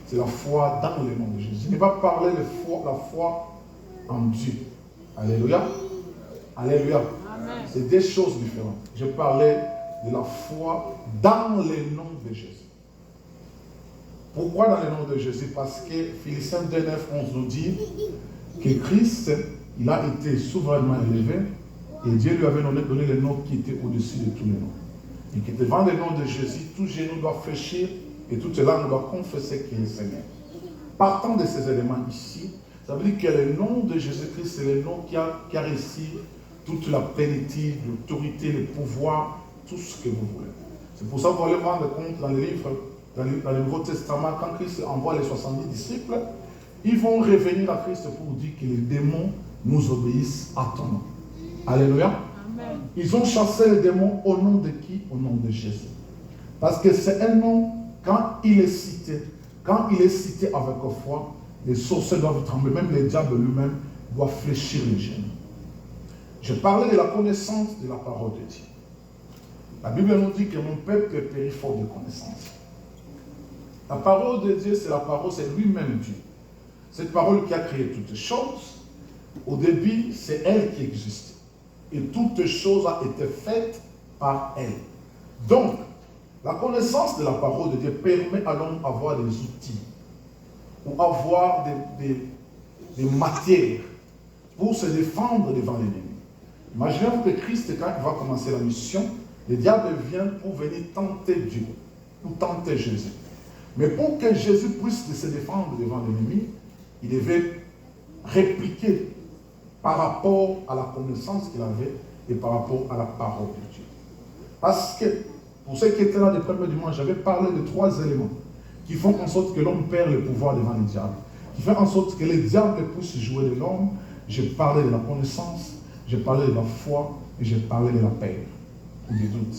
c'est la foi dans le nom de Jésus. Je n'ai pas parlé de la foi en Dieu. Alléluia. Alléluia. C'est des choses différentes. Je parlais de la foi dans le nom de Jésus. Pourquoi dans le nom de Jésus? Parce que Philippiens 2, 9, 11 nous dit que Christ, il a été souverainement élevé et Dieu lui avait donné le nom qui était au-dessus de tous les noms. Et que devant le nom de Jésus, tout genou doit fléchir et toute langue doit confesser qu'il est Seigneur. Partant de ces éléments ici, ça veut dire que le nom de Jésus-Christ, c'est le nom qui a réussi toute la plénitude, l'autorité, le pouvoir, tout ce que vous voulez. C'est pour ça que vous allez vous rendre compte dans les livres, dans le Nouveau Testament, quand Christ envoie les 70 disciples, ils vont revenir à Christ pour dire que les démons nous obéissent à ton nom. Alléluia. Amen. Ils ont chassé les démons au nom de qui? Au nom de Jésus. Parce que c'est un nom, quand il est cité avec foi, les sorciers doivent trembler, même le diable lui-même doit fléchir les genoux. Je parlais de la connaissance de la parole de Dieu. La Bible nous dit que mon peuple périt faute de connaissance. La parole de Dieu, c'est la parole, c'est lui-même Dieu. Cette parole qui a créé toutes choses, au début, c'est elle qui existe. Et toutes choses ont été faites par elle. Donc, la connaissance de la parole de Dieu permet à l'homme d'avoir des outils ou avoir des matières pour se défendre devant l'ennemi. Imaginez-vous que Christ, quand il va commencer la mission, le diable vient pour venir tenter Dieu, pour tenter Jésus. Mais pour que Jésus puisse se défendre devant l'ennemi, il devait répliquer par rapport à la connaissance qu'il avait et par rapport à la parole de Dieu. Parce que, pour ceux qui étaient là des premiers dimanches, j'avais parlé de 3 éléments qui font en sorte que l'homme perd le pouvoir devant le diable, qui font en sorte que le diable puisse jouer de l'homme. J'ai parlé de la connaissance, j'ai parlé de la foi et j'ai parlé de la paix ou du doute.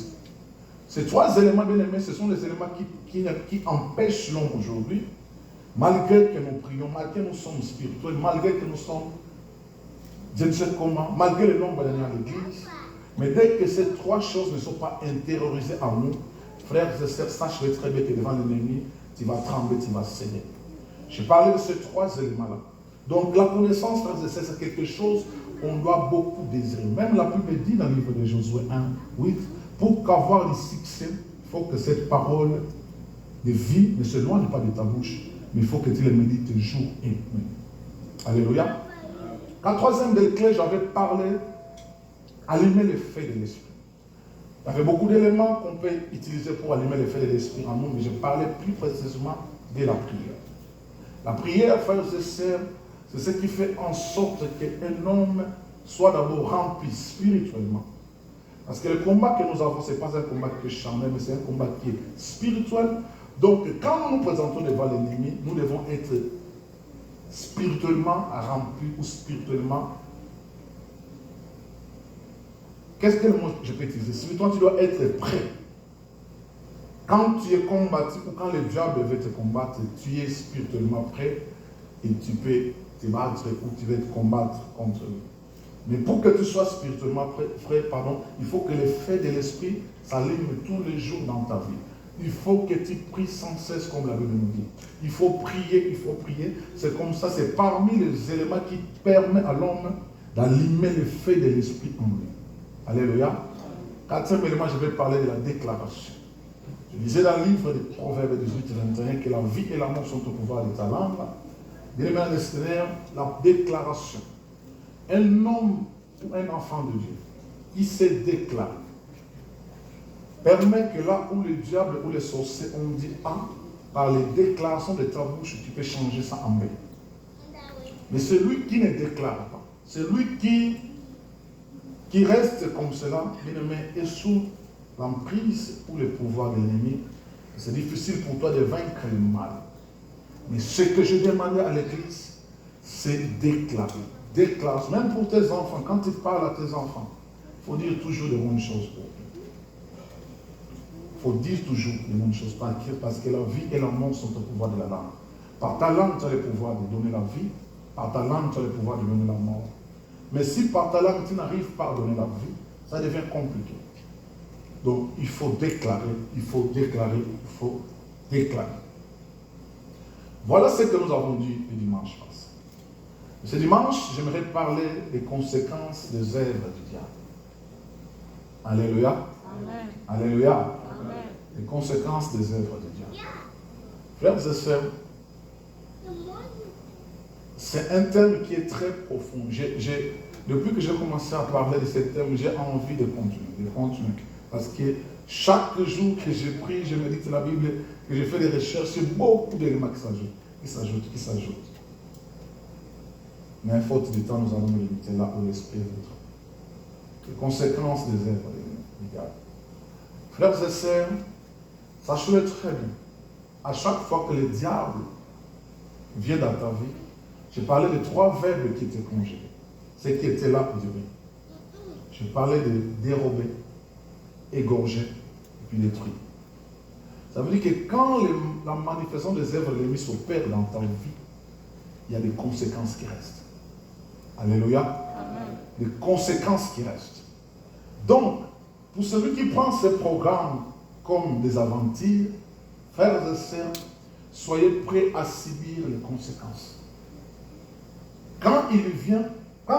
Ces 3 éléments, bien aimés, ce sont les éléments qui empêchent l'homme aujourd'hui Malgré que nous prions, malgré que nous sommes spirituels, malgré que nous sommes, je ne sais comment, malgré le nombre d'années à l'église, mais dès que ces trois choses ne sont pas intériorisées en nous, frères et sœurs, sache-le très bien que devant l'ennemi, tu vas trembler, tu vas saigner. J'ai parlé de ces trois éléments-là. Donc la connaissance, frères et sœurs, c'est quelque chose qu'on doit beaucoup désirer. Même la Bible dit dans le livre de Josué 1, 8, pour qu'avoir du succès, il faut que cette parole de vie ne se loigne pas de ta bouche, mais il faut que tu les médites jour et nuit. Alléluia. La troisième des clés, j'avais parlé, allumer le feu de l'esprit. Il y avait beaucoup d'éléments qu'on peut utiliser pour allumer le feu de l'esprit en nous, mais je parlais plus précisément de la prière. La prière, frères et sœurs, c'est ce qui fait en sorte qu'un homme soit d'abord rempli spirituellement. Parce que le combat que nous avons, ce n'est pas un combat qui est charnel, mais c'est un combat qui est spirituel. Donc, quand nous nous présentons devant l'ennemi, nous devons être spirituellement remplis ou spirituellement. Qu'est-ce que le mot je peux utiliser? Spirituellement, tu dois être prêt. Quand tu es combattu ou quand le diable veut te combattre, tu es spirituellement prêt et tu peux te battre ou tu veux te combattre contre lui. Mais pour que tu sois spirituellement prêt, il faut que le feu de l'esprit s'allume tous les jours dans ta vie. Il faut que tu pries sans cesse comme la Bible nous dit. Il faut prier, il faut prier. C'est comme ça, c'est parmi les éléments qui permettent à l'homme d'allumer le feu de l'esprit en lui. Alléluia. Quatrième élément, je vais parler de la déclaration. Je disais dans le livre de Proverbes 18-21 que la vie et la mort sont au pouvoir de ta langue. Bien aimé dans Seigneur, la déclaration. Un homme ou un enfant de Dieu qui se déclare permet que là où le diable ou les sorciers ont dit A, par les déclarations de ta bouche, tu peux changer ça en B. Mais celui qui ne déclare pas, celui qui reste comme cela, bien aimé, est sous l'emprise ou le pouvoir de l'ennemi, c'est difficile pour toi de vaincre le mal. Mais ce que je demandais à l'église, c'est déclarer. Déclare, même pour tes enfants, quand tu parles à tes enfants, il faut dire toujours de bonnes choses pour eux. Il faut dire toujours de bonnes choses parce que la vie et la mort sont au pouvoir de la langue. Par ta langue, tu as le pouvoir de donner la vie. Par ta langue, tu as le pouvoir de donner la mort. Mais si par ta langue, tu n'arrives pas à donner la vie, ça devient compliqué. Donc, il faut déclarer, il faut déclarer, il faut déclarer. Voilà ce que nous avons dit le dimanche passé. Ce dimanche, j'aimerais parler des conséquences des œuvres du diable. Alléluia. Amen. Alléluia. Amen. Les conséquences des œuvres du diable. Frères et sœurs, c'est un thème qui est très profond. Depuis que j'ai commencé à parler de ce thème, j'ai envie de continuer. Parce que chaque jour que je prie, je médite la Bible, que je fais des recherches, c'est beaucoup d'éléments qui s'ajoutent. Mais faute du temps, nous allons nous limiter là où l'esprit est. Les conséquences des œuvres du diable. Frères et sœurs, sachez-le très bien. À chaque fois que le diable vient dans ta vie, j'ai parlé de 3 verbes qui étaient conjugués. Ce qui était là pour dire. Je parlais de dérober, égorger et puis détruire. Ça veut dire que quand la manifestation des œuvres de l'ennemi s'opère dans ta vie, il y a des conséquences qui restent. Alléluia. Amen. Des conséquences qui restent. Donc, pour celui qui prend ces programmes comme des aventures, frères et sœurs, soyez prêts à subir les conséquences. Quand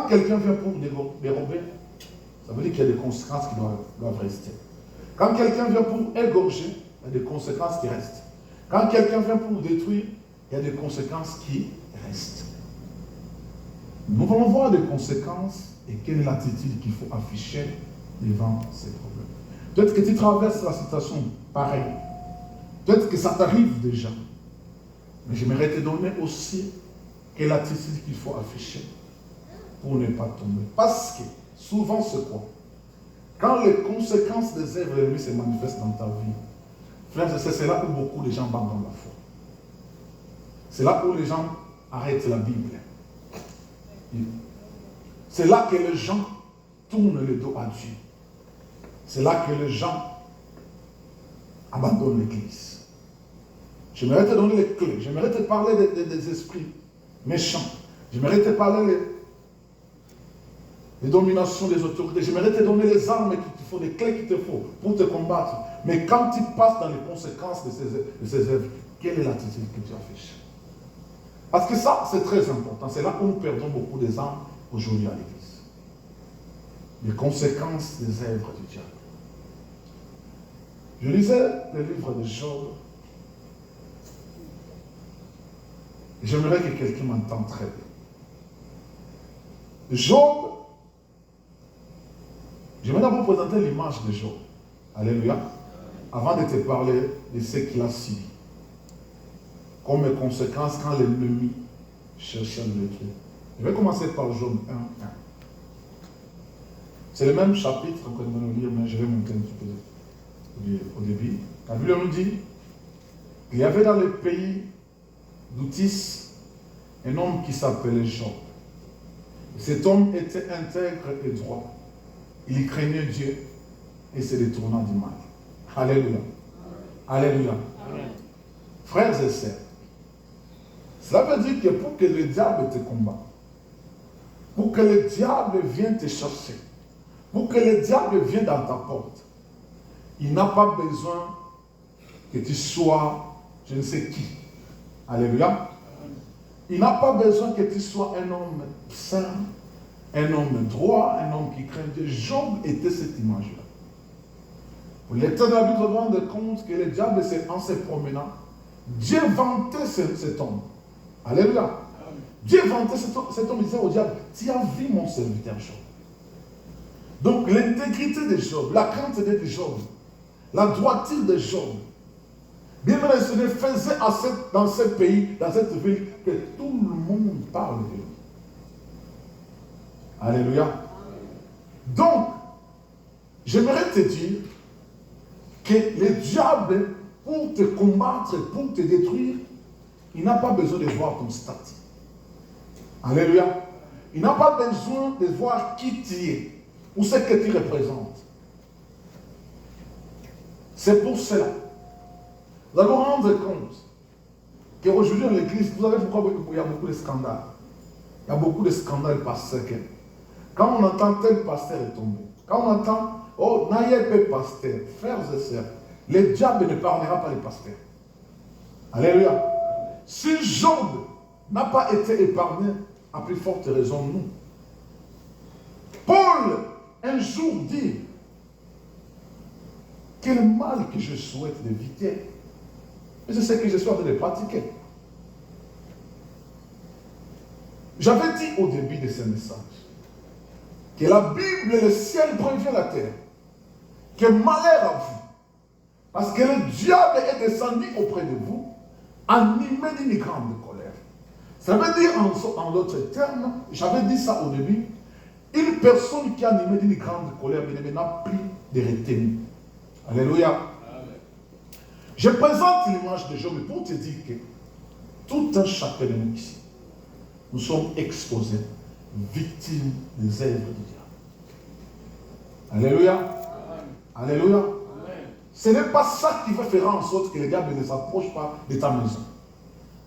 quelqu'un vient pour dérober, ça veut dire qu'il y a des conséquences qui doivent rester. Quand quelqu'un vient pour égorger, il y a des conséquences qui restent. Quand quelqu'un vient pour détruire, il y a des conséquences qui restent. Nous allons voir des conséquences et quelle est l'attitude qu'il faut afficher devant ces problèmes. Peut-être que tu traverses la situation pareille. Peut-être que ça t'arrive déjà. Mais j'aimerais te donner aussi quelle attitude qu'il faut afficher pour ne pas tomber. Parce que souvent c'est quoi? Quand les conséquences des œuvres de l'ennemi se manifestent dans ta vie, frères, c'est là où beaucoup de gens abandonnent la foi. C'est là où les gens arrêtent la Bible. C'est là que les gens tournent le dos à Dieu. C'est là que les gens abandonnent l'église. J'aimerais te donner les clés. J'aimerais te parler parler des esprits méchants. J'aimerais te parler des dominations des autorités. J'aimerais te donner les armes qu'il te faut, les clés qu'il te faut pour te combattre. Mais quand tu passes dans les conséquences de ces œuvres, quelle est l'attitude que tu affiches? Parce que ça, c'est très important. C'est là où nous perdons beaucoup des âmes aujourd'hui à l'église. Les conséquences des œuvres du diable. Je lisais le livre de Job. J'aimerais que quelqu'un m'entende très bien. Job, je vais d'abord présenter l'image de Job. Alléluia. Avant de te parler de ce qu'il a subi. Comme conséquence quand l'ennemi cherchait à le détruire. Je vais commencer par Job 1.1. C'est le même chapitre qu'on va nous lire, mais je vais monter un petit peu au début. La Bible nous dit qu'il y avait dans le pays d'Outis un homme qui s'appelait Job. Cet homme était intègre et droit. Il craignait Dieu et se détournant du mal. Alléluia. Alléluia. Amen. Frères et sœurs, cela veut dire que pour que le diable te combatte, pour que le diable vienne te chercher, pour que le diable vienne dans ta porte, il n'a pas besoin que tu sois je ne sais qui. Alléluia. Il n'a pas besoin que tu sois un homme saint, un homme droit, un homme qui craint Dieu. Job était cette image-là. Pour lecteur de la Bible, vous vous rendez compte que le diable, en se promenant, Dieu vantait cet homme. Alléluia. Dieu vantait cet homme, il disait au diable, tu as vu mon serviteur Job. Donc l'intégrité de Job, la crainte de Job, la droiture de Job, bien sûr, se faisait dans ce pays, dans cette ville, que tout le monde parle de lui. Alléluia. Donc, j'aimerais te dire que le diable, pour te combattre, pour te détruire, il n'a pas besoin de voir ton statut. Alléluia. Il n'a pas besoin de voir qui tu es ou ce que tu représentes. C'est pour cela. Vous allez vous rendre compte qu'aujourd'hui dans l'église, vous savez pourquoi il y a beaucoup de scandales. Il y a beaucoup de scandales parce que quand on entend tel pasteur est tombé, quand on entend oh, Naïe pasteur, frères et sœurs, le diable ne pardonnera pas les pasteurs. Alléluia. Si Job n'a pas été épargné, à plus forte raison nous. Paul, un jour, dit quel mal que je souhaite d'éviter, mais c'est ce que je suis en train de pratiquer. J'avais dit au début de ce message que la Bible, le ciel prévient la terre, que malheur à vous, parce que le diable est descendu auprès de vous, animé d'une grande colère. Ça veut dire, en d'autres termes, j'avais dit ça au début, une personne qui est animée d'une grande colère n'a plus de retenue. Alléluia. Amen. Je présente l'image de Job pour te dire que tout un chacun de nous ici, nous sommes exposés, victimes des œuvres du diable. Alléluia. Amen. Alléluia. Amen. Ce n'est pas ça qui va faire en sorte que le diable ne s'approche pas de ta maison.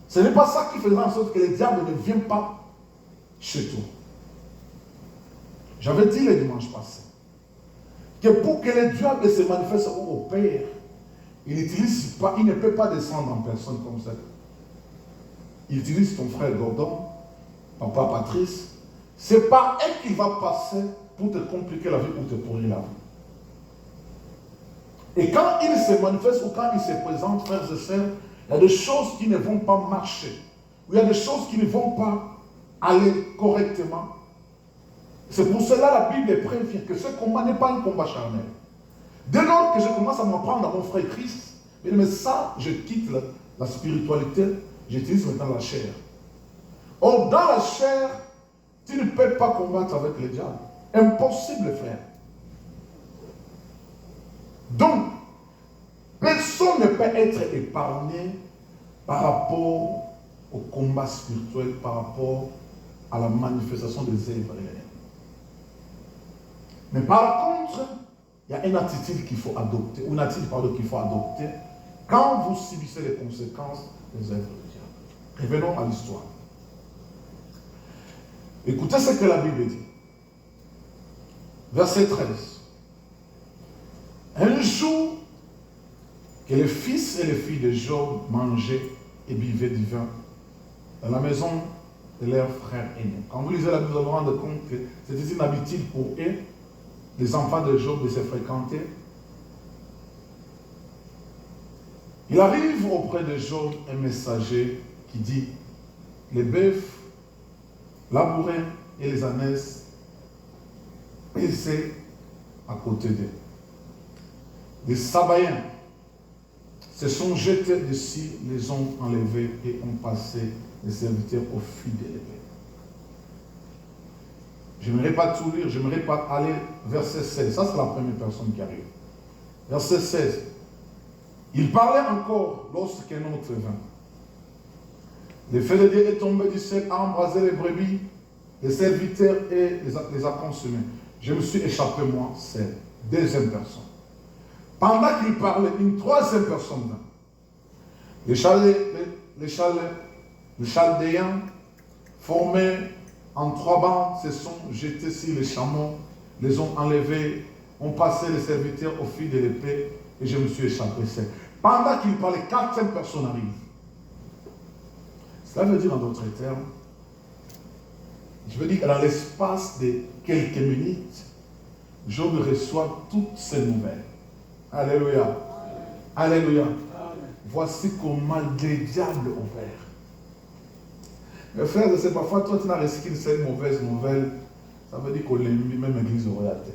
Ce n'est pas ça qui fera en sorte que le diable ne vienne pas chez toi. J'avais dit le dimanche passé que pour que le diable se manifeste au Père, il ne peut pas descendre en personne comme ça. Il utilise ton frère Gordon, papa Patrice. C'est par elle qu'il va passer pour te compliquer la vie, pour te pourrir la vie. Et quand il se manifeste ou quand il se présente, frères et sœurs, il y a des choses qui ne vont pas marcher. Ou il y a des choses qui ne vont pas aller correctement. C'est pour cela la Bible prévient que ce combat n'est pas un combat charnel. Dès lors que je commence à m'apprendre à mon frère Christ, mais ça, je quitte la spiritualité, j'utilise maintenant la chair. Or, dans la chair, tu ne peux pas combattre avec le diable. Impossible, frère. Donc, personne ne peut être épargné par rapport au combat spirituel, par rapport à la manifestation des œuvres réelles. Mais par contre, il y a une attitude qu'il faut adopter, qu'il faut adopter quand vous subissez les conséquences des œuvres du diable. Revenons à l'histoire. Écoutez ce que la Bible dit. Verset 13. Un jour que les fils et les filles de Job mangeaient et buvaient du vin dans la maison de leur frère aîné. Quand vous lisez la Bible, vous vous rendez compte que c'était inhabituel pour eux, les enfants de Job, de se fréquenter. Il arrive auprès de Job un messager qui dit: les bœufs labourés et les ânesses paissaient à côté d'eux. Les Sabaïens se sont jetés dessus, les ont enlevés et ont passé les serviteurs au fil de l'épée. Je n'aimerais pas tout lire, je n'aimerais pas aller verset 16. Ça, c'est la première personne qui arrive. Verset 16. Il parlait encore lorsqu'un autre vint. Le feu de Dieu est tombé du ciel, a embrasé les brebis, les serviteurs et les a consumés. Je me suis échappé, moi, c'est deuxième personne. Pendant qu'il parlait, une troisième personne vint. Les Chaldéens, formés en 3 bandes, se sont jetés sur les chameaux, les ont enlevés, ont passé les serviteurs au fil de l'épée, et je me suis échappé. Pendant qu'il parlait, 4e personne arrive. Cela veut dire en d'autres termes, je veux dire que dans l'espace de quelques minutes, Job reçoit toutes ces nouvelles. Alléluia. Alléluia. Voici comment les diables opèrent. Mes frères, c'est parfois toi tu n'as reçu qu'une seule mauvaise nouvelle, ça veut dire qu'on l'ennemi, même l'église aurait atteint.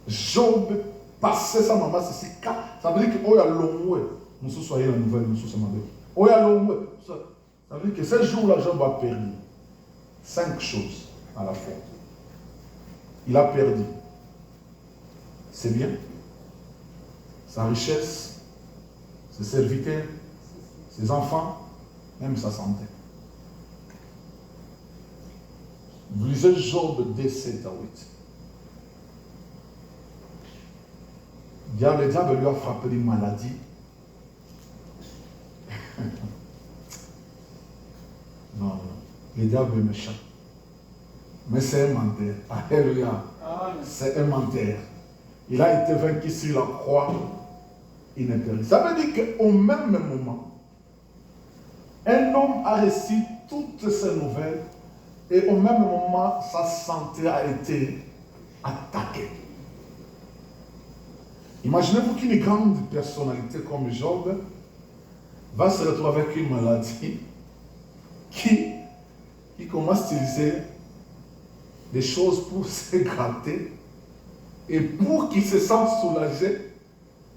Job passait sa maman, ça veut dire que oh, long, nous soyons la nouvelle, nous sommes avec. Oh, long, ça veut dire que ce jour-là, Job a perdu 5 choses à la fois. Il a perdu ses biens, sa richesse, ses serviteurs, ses enfants, même sa santé. Vous lisez Job de 7 à 8. Le diable lui a frappé d'une maladie. Non, le diable est méchant. Mais c'est un menteur. Alléluia. C'est un menteur. Il a été vaincu sur la croix. Il n'est péri. Ça veut dire qu'au même moment, un homme a reçu toutes ces nouvelles et au même moment, sa santé a été attaquée. Imaginez-vous qu'une grande personnalité comme Job va se retrouver avec une maladie qui commence à utiliser des choses pour se gratter et pour qu'il se sente soulagé,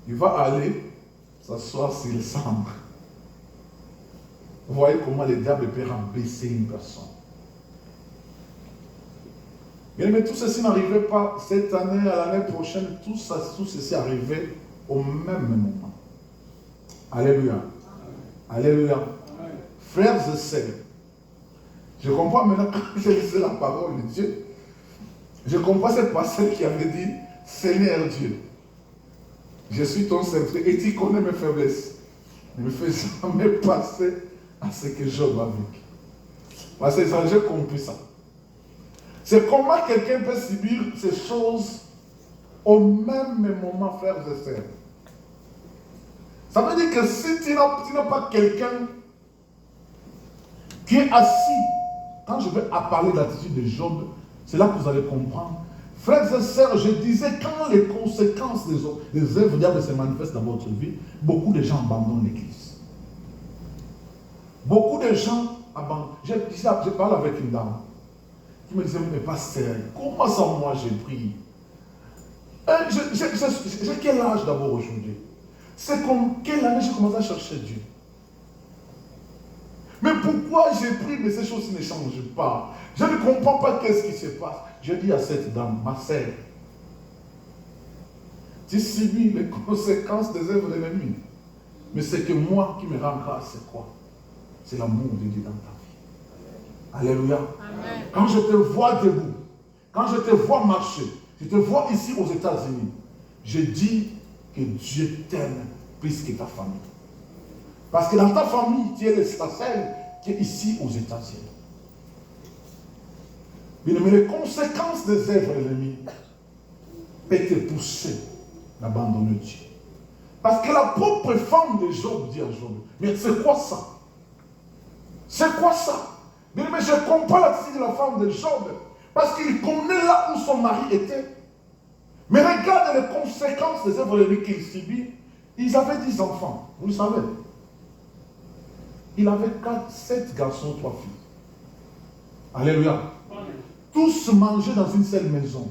il va aller s'asseoir sur le cendre. Vous voyez comment le diable peut rabaisser une personne. Mais tout ceci n'arrivait pas cette année, à l'année prochaine, tout ceci arrivait au même moment. Alléluia. Alléluia. Frères et sœurs, je comprends maintenant quand j'ai lu la parole de Dieu, je comprends cette personne qui avait dit, Seigneur Dieu, je suis ton serviteur et tu connais mes faiblesses. Ne me fais jamais passer à ce que Job a vécu. Parce que j'ai compris ça. C'est comment quelqu'un peut subir ces choses au même moment, frères et sœurs. Ça veut dire que si tu n'as pas quelqu'un qui est assis, quand je vais parler de l'attitude de Job, c'est là que vous allez comprendre. Frères et sœurs, je disais, quand les conséquences des œuvres diables se manifestent dans votre vie, beaucoup de gens abandonnent l'église. Beaucoup de gens abandonnent. Je parle avec une dame qui me disait, mais pasteur, comment ça moi j'ai pris? J'ai quel âge d'abord aujourd'hui? C'est comme quelle année j'ai commencé à chercher Dieu? Mais pourquoi j'ai pris, mais ces choses ne changent pas? Je ne comprends pas qu'est-ce qui se passe. Je dis à cette dame, ma sœur, tu subis les conséquences des œuvres de l'ennemi. Mais c'est que moi qui me rends grâce, c'est quoi? C'est l'amour de Dieu dans ta vie. Alléluia. Amen. Quand je te vois debout, quand je te vois marcher, je te vois ici aux États-Unis, je dis que Dieu t'aime plus que ta famille. Parce que dans ta famille, tu es la seule qui est ici aux États-Unis. Mais les conséquences des œuvres ennemies peuvent te pousser d'abandonner Dieu. Parce que la propre femme de Job dit à Job, mais c'est quoi ça? C'est quoi ça? Mais je comprends l'attitude de la femme de Job, parce qu'il connaît là où son mari était. Mais regarde les conséquences des œuvres ennemies qu'il subit. Ils avaient 10 enfants, vous le savez. Il avait 7 garçons, 3 filles. Alléluia. Tous mangeaient dans une seule maison.